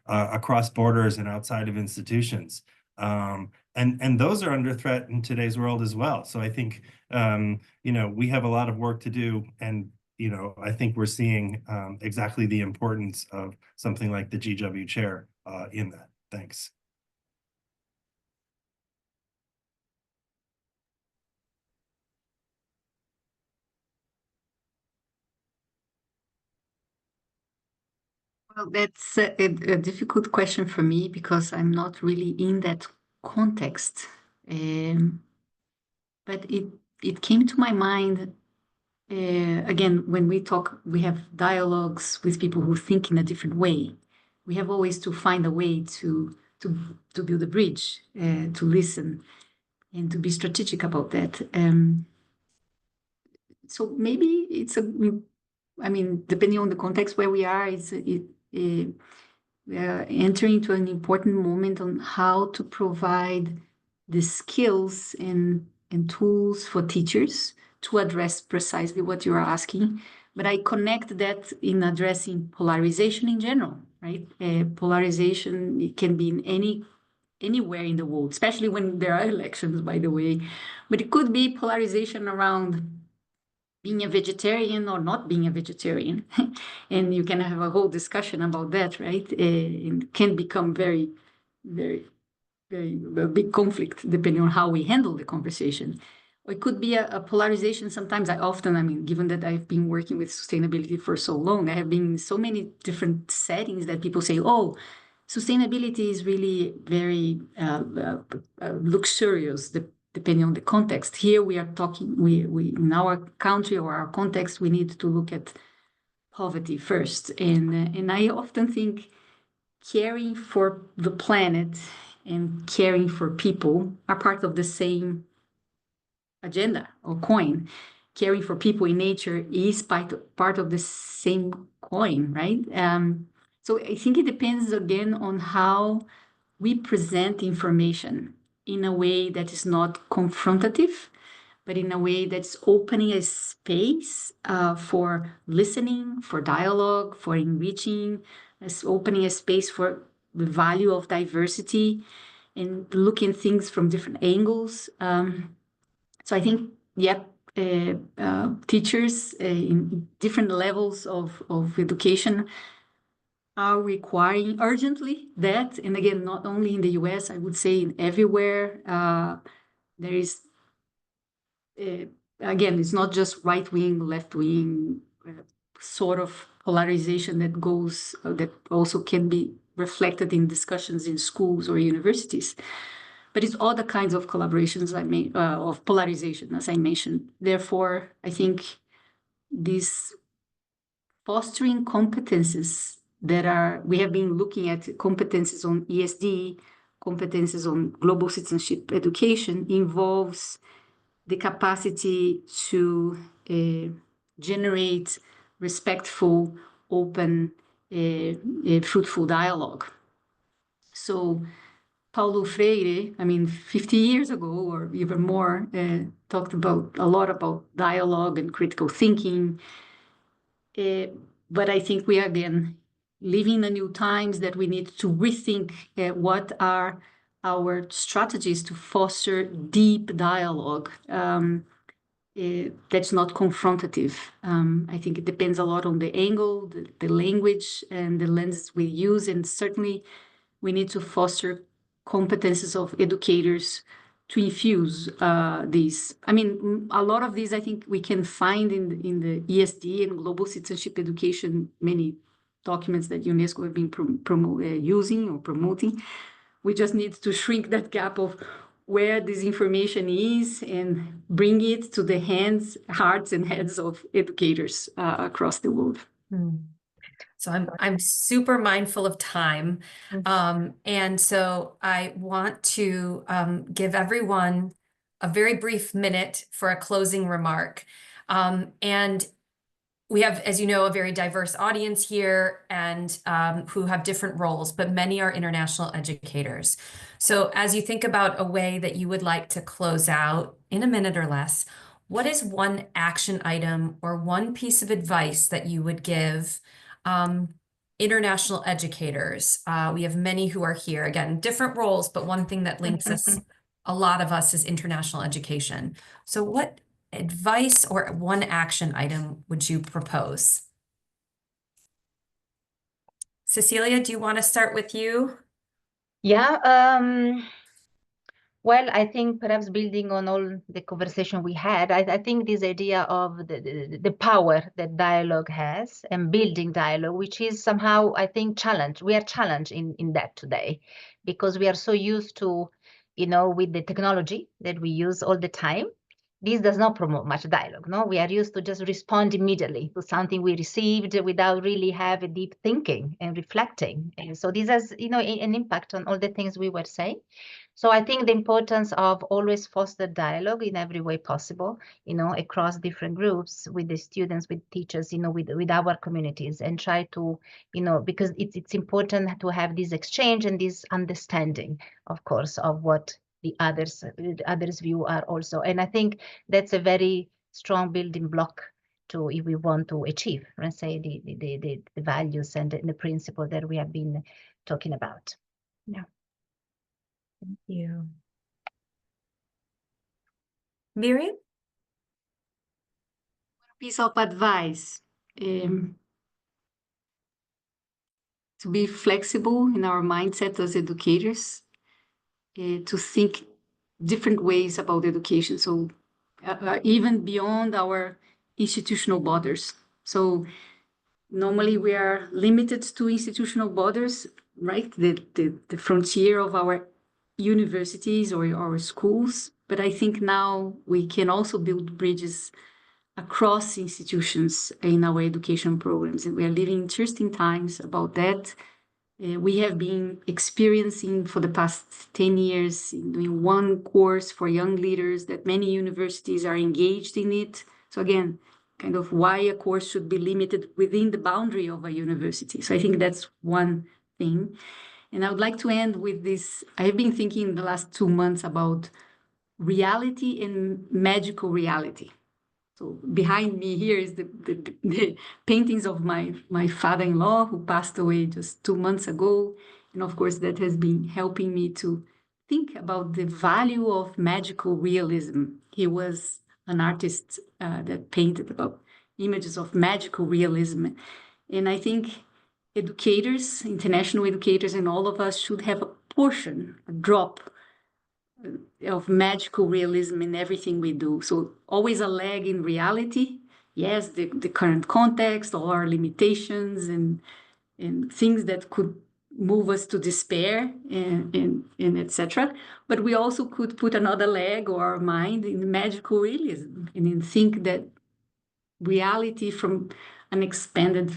across borders and outside of institutions. And those are under threat in today's world as well. So I think, we have a lot of work to do, and, I think we're seeing exactly the importance of something like the GW chair in that. Thanks. Well, that's a difficult question for me, because I'm not really in that context. But it came to my mind, again, when we have dialogues with people who think in a different way. We have always to find a way to build a bridge, to listen, and to be strategic about that. So maybe depending on the context where we are, we are entering into an important moment on how to provide the skills and tools for teachers to address precisely what you are asking. But I connect that in addressing polarization in general, right? Polarization, it can be in anywhere in the world, especially when there are elections, by the way. But it could be polarization around being a vegetarian or not being a vegetarian. And you can have a whole discussion about that, right? It can become very, very, very a big conflict depending on how we handle the conversation. Or it could be a polarization. Sometimes given that I've been working with sustainability for so long, I have been in so many different settings that people say, oh, sustainability is really very luxurious, depending on the context. Here we are talking, we in our country or our context, we need to look at poverty first. And I often think caring for the planet and caring for people are part of the same agenda or coin. Caring for people in nature is part of the same coin, right? So I think it depends again on how we present information in a way that is not confrontative, but in a way that's opening a space for listening, for dialogue, for enriching, opening a space for the value of diversity and looking things from different angles. So I think, teachers in different levels of education are requiring urgently that, and again, not only in the US, I would say in everywhere, there is, again, it's not just right-wing, left-wing sort of polarization that goes, that also can be reflected in discussions in schools or universities. But it's all the kinds of collaborations of polarization, as I mentioned. Therefore, I think these fostering competences we have been looking at competences on ESD, competences on global citizenship education involves the capacity to generate respectful, open, fruitful dialogue. So Paulo Freire, 50 years ago or even more, talked a lot about dialogue and critical thinking. But I think we are, again, living in the new times that we need to rethink what are our strategies to foster deep dialogue that's not confrontative. I think it depends a lot on the angle, the language, and the lens we use. And certainly we need to foster competences of educators to infuse these. A lot of these I think we can find in the ESD and global citizenship education, many documents that UNESCO have been using or promoting. We just need to shrink that gap of where this information is and bring it to the hands, hearts, and heads of educators across the world. So I'm super mindful of time. And so I want to give everyone a very brief minute for a closing remark. And we have, as you know, a very diverse audience here and who have different roles, but many are international educators. So as you think about a way that you would like to close out in a minute or less, what is one action item or one piece of advice that you would give international educators? We have many who are here, again, different roles, but one thing that links us, a lot of us, is international education. So what advice or one action item would you propose? Cecilia, do you want to start with you? Yeah, well, I think perhaps building on all the conversation we had, I think this idea of the power that dialogue has and building dialogue, which is somehow, I think, challenged. We are challenged in that today because we are so used to, with the technology that we use all the time. This does not promote much dialogue, no? We are used to just respond immediately to something we received without really have a deep thinking and reflecting. And so this has, an impact on all the things we were saying. So I think the importance of always foster dialogue in every way possible, across different groups with the students, with teachers, with our communities, and try to, because it's important to have this exchange and this understanding, of course, of what the others view are also. And I think that's a very strong building block to, if we want to achieve, let's say, the values and the principle that we have been talking about. Yeah. Thank you. Miriam? Piece of advice, to be flexible in our mindset as educators, to think different ways about education. So even beyond our institutional borders. So Normally, we are limited to institutional borders, right? The frontier of our universities or our schools. But I think now we can also build bridges across institutions in our education programs. And we are living interesting times about that. We have been experiencing for the past 10 years doing one course for young leaders that many universities are engaged in it. So again, kind of why a course should be limited within the boundary of a university. So I think that's one thing. And I would like to end with this. I've been thinking in the last 2 months about reality and magical reality. So behind me here is the paintings of my father-in-law who passed away just 2 months ago. And of course, that has been helping me to think about the value of magical realism. He was an artist that painted about images of magical realism. And I think educators, international educators, and all of us should have a portion, a drop of magical realism in everything we do. So always a lag in reality. Yes, the current context, all our limitations and things that could move us to despair and etc. But we also could put another leg or our mind in magical realism and in think that reality from an expanded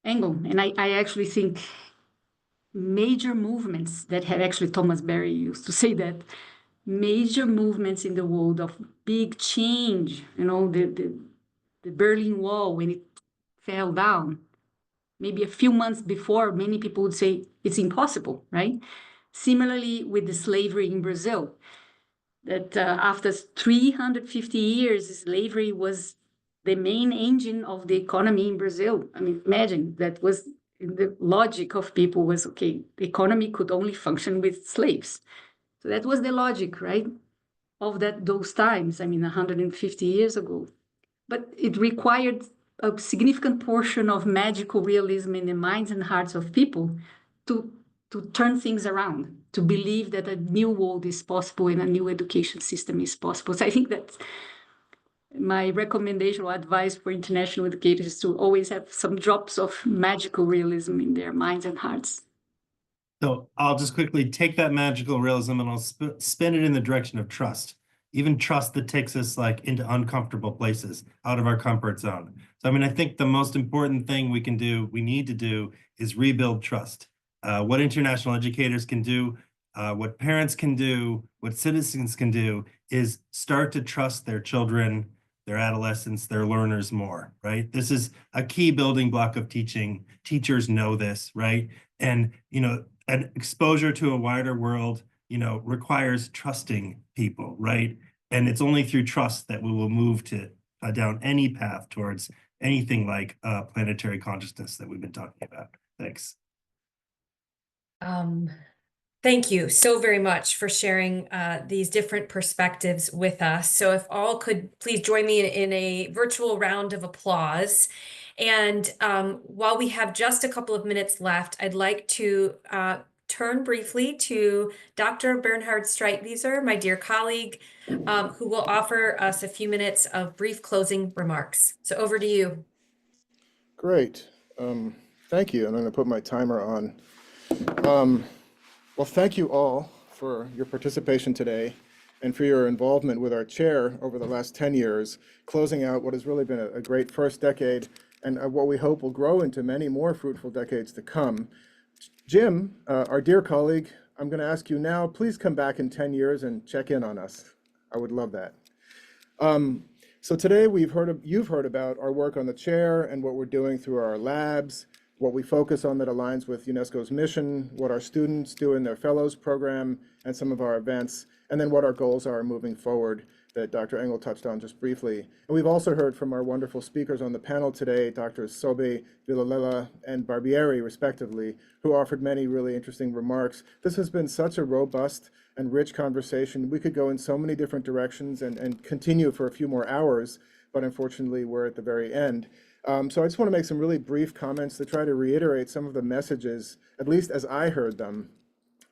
angle. And I actually think major movements that have actually Thomas Barry used to say that major movements in the world of big change, the Berlin Wall, when it fell down, maybe a few months before, many people would say it's impossible, right? Similarly with the slavery in Brazil, that after 350 years, slavery was the main engine of the economy in Brazil. I mean, imagine that was the logic of people was, okay, the economy could only function with slaves. So that was the logic, right, of those times, 150 years ago. But it required a significant portion of magical realism in the minds and hearts of people to turn things around, to believe that a new world is possible and a new education system is possible. So I think that's my recommendation or advice for international educators is to always have some drops of magical realism in their minds and hearts. So I'll just quickly take that magical realism and I'll spin it in the direction of trust. Even trust that takes us like into uncomfortable places, out of our comfort zone. So I think the most important thing we need to do is rebuild trust. What international educators can do, what parents can do, what citizens can do is start to trust their children, their adolescents, their learners more, right? This is a key building block of teaching. Teachers know this, right? And, an exposure to a wider world, requires trusting people, right? And it's only through trust that we will move to down any path towards anything like planetary consciousness that we've been talking about. Thanks. Thank you so very much for sharing these different perspectives with us. So if all could please join me in a virtual round of applause. And while we have just a couple of minutes left, I'd like to turn briefly to Dr. Bernhard Streitwieser, my dear colleague, who will offer us a few minutes of brief closing remarks. So over to you. Great. Thank you. And I'm going to put my timer on. Well, thank you all for your participation today and for your involvement with our chair over the last 10 years, closing out what has really been a great first decade and what we hope will grow into many more fruitful decades to come. Jim, our dear colleague, I'm going to ask you now, please come back in 10 years and check in on us. I would love that. So today you've heard about our work on the chair and what we're doing through our labs, what we focus on that aligns with UNESCO's mission, what our students do in their fellows program and some of our events, and then what our goals are moving forward that Dr. Engel touched on just briefly. And we've also heard from our wonderful speakers on the panel today, Drs. Sobe, Vilela, and Barbieri, respectively, who offered many really interesting remarks. This has been such a robust and rich conversation. We could go in so many different directions and continue for a few more hours, but unfortunately we're at the very end. So I just want to make some really brief comments to try to reiterate some of the messages, at least as I heard them.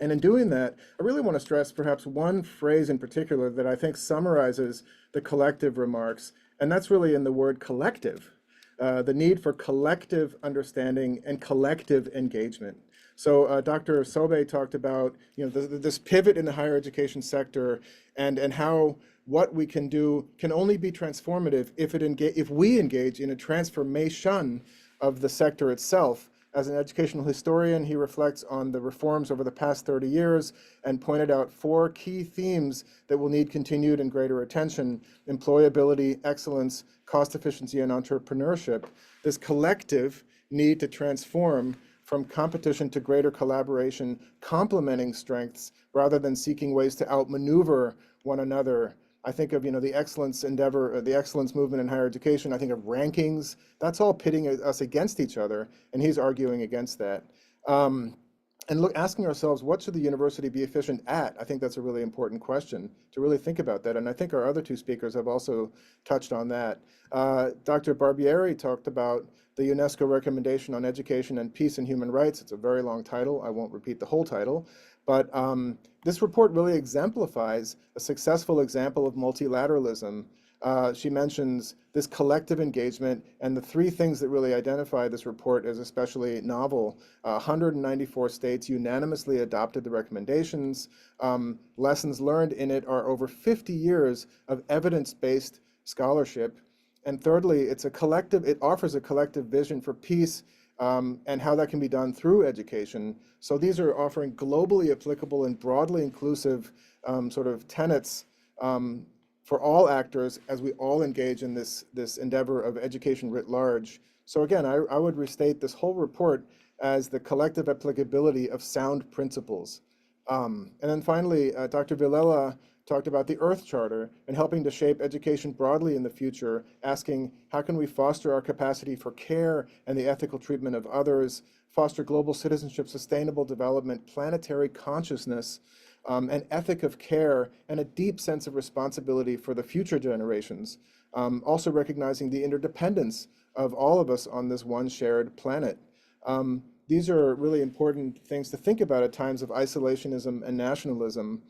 And in doing that, I really want to stress perhaps one phrase in particular that I think summarizes the collective remarks, and that's really in the word collective. the need for collective understanding and collective engagement. So Dr. Sobe talked about, this pivot in the higher education sector and how what we can do can only be transformative if we engage in a transformation of the sector itself. As an educational historian, he reflects on the reforms over the past 30 years and pointed out 4 key themes that will need continued and greater attention: employability, excellence, cost efficiency, and entrepreneurship. This collective need to transform from competition to greater collaboration, complementing strengths rather than seeking ways to outmaneuver one another. I think of, the excellence endeavor, the excellence movement in higher education. I think of rankings. That's all pitting us against each other, and he's arguing against that. And asking ourselves, what should the university be efficient at? I think that's a really important question to really think about that. And I think our other 2 speakers have also touched on that. Dr. Barbieri talked about the UNESCO recommendation on education and peace and human rights. It's a very long title. I won't repeat the whole title. But this report really exemplifies a successful example of multilateralism. She mentions this collective engagement, and the 3 things that really identify this report as especially novel. 194 states unanimously adopted the recommendations. Lessons learned in it are over 50 years of evidence-based scholarship. And thirdly, it offers a collective vision for peace and how that can be done through education. So these are offering globally applicable and broadly inclusive sort of tenets for all actors as we all engage in this endeavor of education writ large. So again, I would restate this whole report as the collective applicability of sound principles. And then finally, Dr. Vilela talked about the Earth Charter and helping to shape education broadly in the future, asking how can we foster our capacity for care and the ethical treatment of others, foster global citizenship, sustainable development, planetary consciousness, an ethic of care, and a deep sense of responsibility for the future generations. Also recognizing the interdependence of all of us on this one shared planet. These are really important things to think about at times of isolationism and nationalism.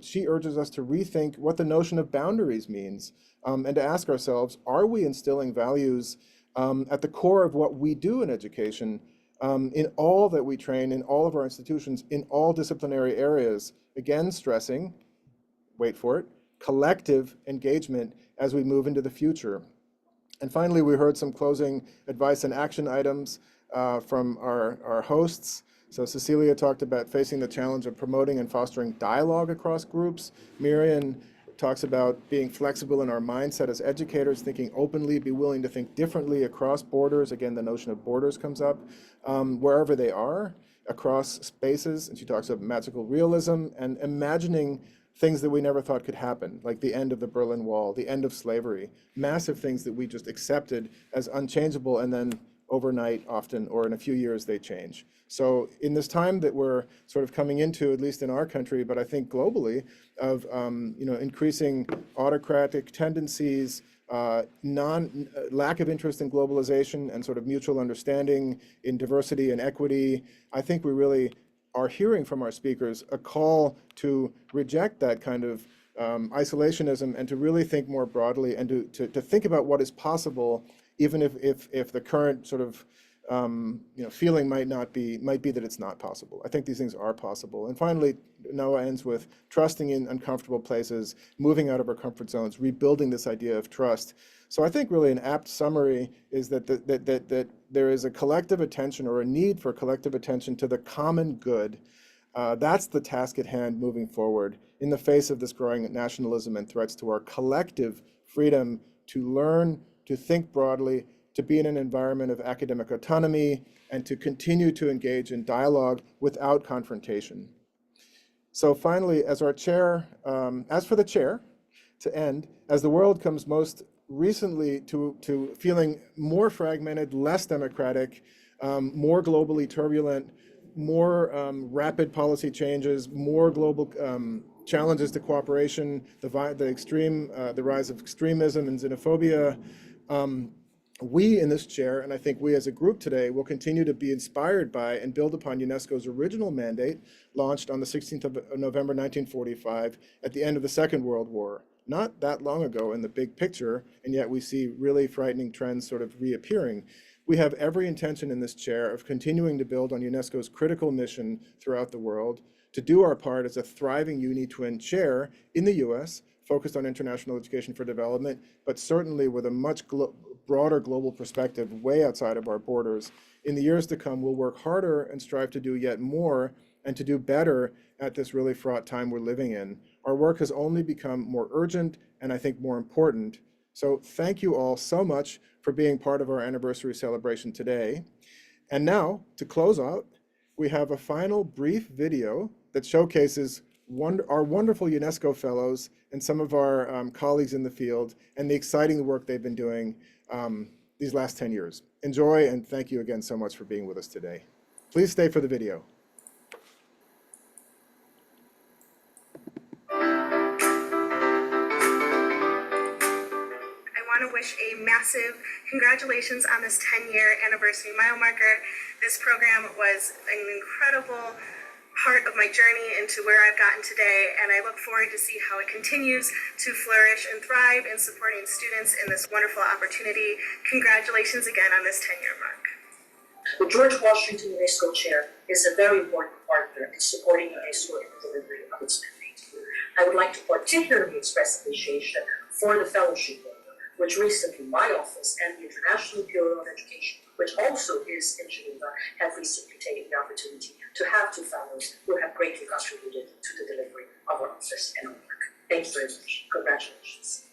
She urges us to rethink what the notion of boundaries means and to ask ourselves, are we instilling values at the core of what we do in education in all that we train, in all of our institutions, in all disciplinary areas? Again, stressing, wait for it, collective engagement as we move into the future. And finally, we heard some closing advice and action items from our hosts. So Cecilia talked about facing the challenge of promoting and fostering dialogue across groups. Mirian talks about being flexible in our mindset as educators, thinking openly, be willing to think differently across borders. Again, the notion of borders comes up, wherever they are, across spaces. And she talks about magical realism and imagining things that we never thought could happen, like the end of the Berlin Wall, the end of slavery, massive things that we just accepted as unchangeable, and then overnight often, or in a few years, they change. So in this time that we're sort of coming into, at least in our country, but I think globally, of increasing autocratic tendencies, lack of interest in globalization and sort of mutual understanding in diversity and equity, I think we really are hearing from our speakers a call to reject that kind of isolationism and to really think more broadly and to think about what is possible, even if the current sort of feeling might be that it's not possible. I think these things are possible. And finally, Noah ends with trusting in uncomfortable places, moving out of our comfort zones, rebuilding this idea of trust. So I think really an apt summary is that there is a collective attention, or a need for collective attention to the common good. That's the task at hand moving forward in the face of this growing nationalism and threats to our collective freedom to learn, to think broadly, to be in an environment of academic autonomy, and to continue to engage in dialogue without confrontation. So finally, as for the chair, to end, as the world comes most recently to feeling more fragmented, less democratic, more globally turbulent, more rapid policy changes, more global challenges to cooperation, the rise of extremism and xenophobia, we in this chair, and I think we as a group today, will continue to be inspired by and build upon UNESCO's original mandate, launched on the 16th of November 1945 at the end of the Second World War. not that long ago in the big picture, and yet we see really frightening trends sort of reappearing. We have every intention in this chair of continuing to build on UNESCO's critical mission throughout the world, to do our part as a thriving uni-twin chair in the US, focused on international education for development, but certainly with a much broader global perspective way outside of our borders. In the years to come, we'll work harder and strive to do yet more and to do better at this really fraught time we're living in. Our work has only become more urgent and I think more important. So thank you all so much for being part of our anniversary celebration today. And now, to close out, we have a final brief video that showcases our wonderful UNESCO fellows and some of our colleagues in the field and the exciting work they've been doing these last 10 years. Enjoy, and thank you again so much for being with us today. Please stay for the video. I want to wish a massive congratulations on this 10-year anniversary mile marker. This program was an incredible part of my journey into where I've gotten today, and I look forward to see how it continues to flourish and thrive in supporting students in this wonderful opportunity. Congratulations again on this 10-year mark. The George Washington UNESCO Chair is a very important partner in supporting UNESCO in the delivery of its mandate. I would like to particularly express appreciation for the fellowship program, which recently my office and the International Bureau of Education, which also is in Geneva, have recently taken the opportunity to have two fellows who have greatly contributed to the delivery of our office and our work. Thank you very much. Congratulations.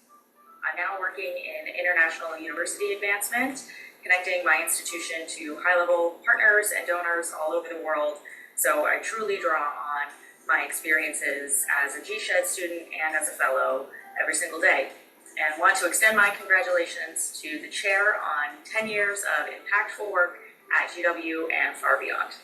I'm now working in international university advancement, connecting my institution to high-level partners and donors all over the world. So I truly draw on my experiences as a GSHED student and as a fellow every single day. And want to extend my congratulations to the chair on 10 years of impactful work at GW and far beyond.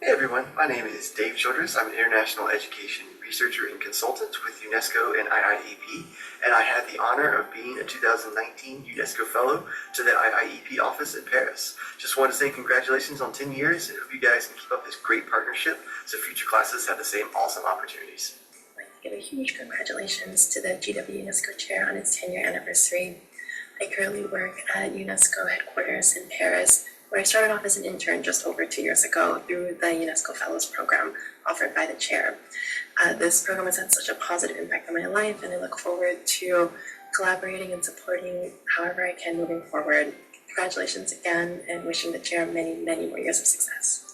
Hey everyone, my name is Dave Childress. I'm an international education researcher and consultant with UNESCO and IIEP, and I had the honor of being a 2019 UNESCO Fellow to the IIEP office in Paris. Just want to say congratulations on 10 years and hope you guys can keep up this great partnership so future classes have the same awesome opportunities. I'd like to give a huge congratulations to the GW UNESCO Chair on its 10-year anniversary. I currently work at UNESCO headquarters in Paris, where I started off as an intern just over 2 years ago through the UNESCO Fellows Program offered by the chair. This program has had such a positive impact on my life, and I look forward to collaborating and supporting however I can moving forward. Congratulations again, and wishing the chair many, many more years of success.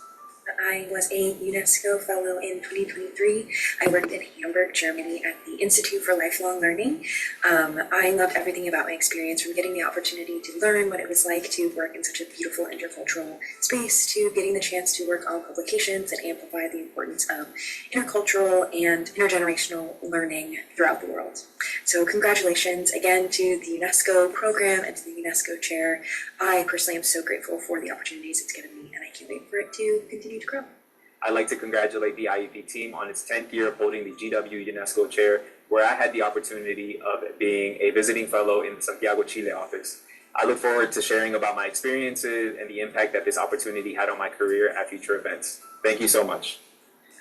I was a UNESCO Fellow in 2023. I worked in Hamburg, Germany at the Institute for Lifelong Learning. I loved everything about my experience, from getting the opportunity to learn what it was like to work in such a beautiful intercultural space, to getting the chance to work on publications that amplify the importance of intercultural and intergenerational learning throughout the world. So congratulations again to the UNESCO program and to the UNESCO chair. I personally am so grateful for the opportunities it's given me, and I can't wait for it to continue to grow. I'd like to congratulate the IEP team on its 10th year of holding the GW UNESCO Chair, where I had the opportunity of being a visiting fellow in the Santiago, Chile office. I look forward to sharing about my experiences and the impact that this opportunity had on my career at future events. Thank you so much.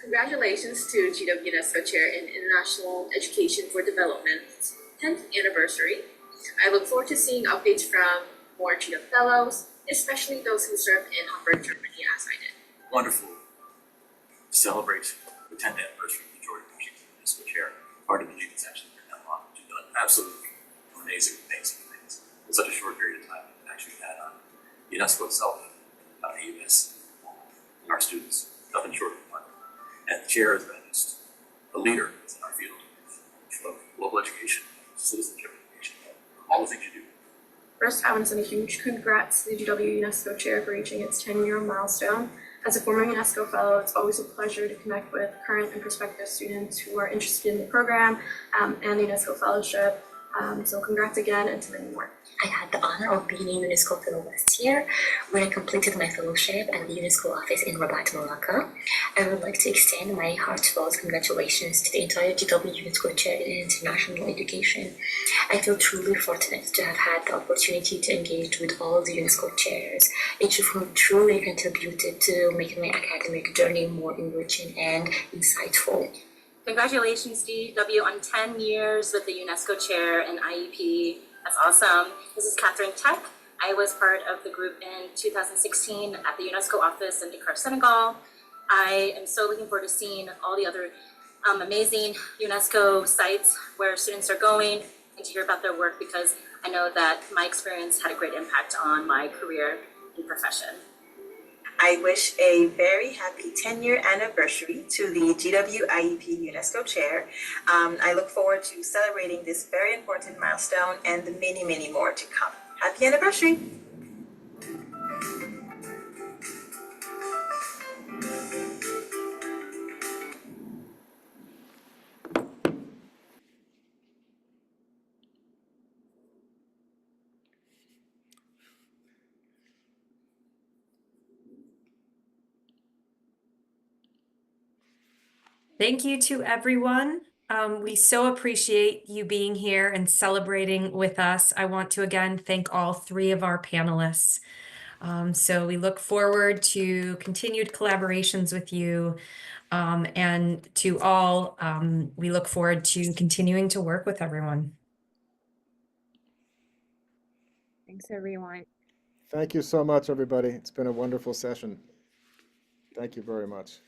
Congratulations to GW UNESCO Chair in International Education for Development's 10th anniversary. I look forward to seeing updates from more GW Fellows, especially those who served in Hamburg, Germany, as I did. Wonderful to celebrate the 10th anniversary of the George Washington UNESCO Chair. Hard to believe it's actually been that long. You've done absolutely amazing things in such a short period of time. We've actually had UNESCO itself, the US, our students, nothing short of fun. And the chair has been just a leader in our field of global education, citizenship education, all the things you do. First, I want to send a huge congrats to the GW UNESCO Chair for reaching its 10-year milestone. As a former UNESCO Fellow, it's always a pleasure to connect with current and prospective students who are interested in the program and the UNESCO Fellowship. So congrats again, and to many more. I had the honor of being a UNESCO Fellow last year, when I completed my fellowship at the UNESCO office in Rabat, Morocco. I would like to extend my heartfelt congratulations to the entire GW UNESCO Chair in International Education. I feel truly fortunate to have had the opportunity to engage with all the UNESCO chairs, each of whom truly contributed to making my academic journey more enriching and insightful. Congratulations, DW, on 10 years with the UNESCO chair and IEP. That's awesome. This is Catherine Tech. I was part of the group in 2016 at the UNESCO office in Dakar, Senegal. I am so looking forward to seeing all the other amazing UNESCO sites where students are going and to hear about their work, because I know that my experience had a great impact on my career and profession. I wish a very happy 10-year anniversary to the GW IEP UNESCO Chair. I look forward to celebrating this very important milestone and the many, many more to come. Happy anniversary! Thank you to everyone. We so appreciate you being here and celebrating with us. I want to again thank all three of our panelists. So we look forward to continued collaborations with you. And to all, we look forward to continuing to work with everyone. Thanks, everyone. Thank you so much, everybody. It's been a wonderful session. Thank you very much.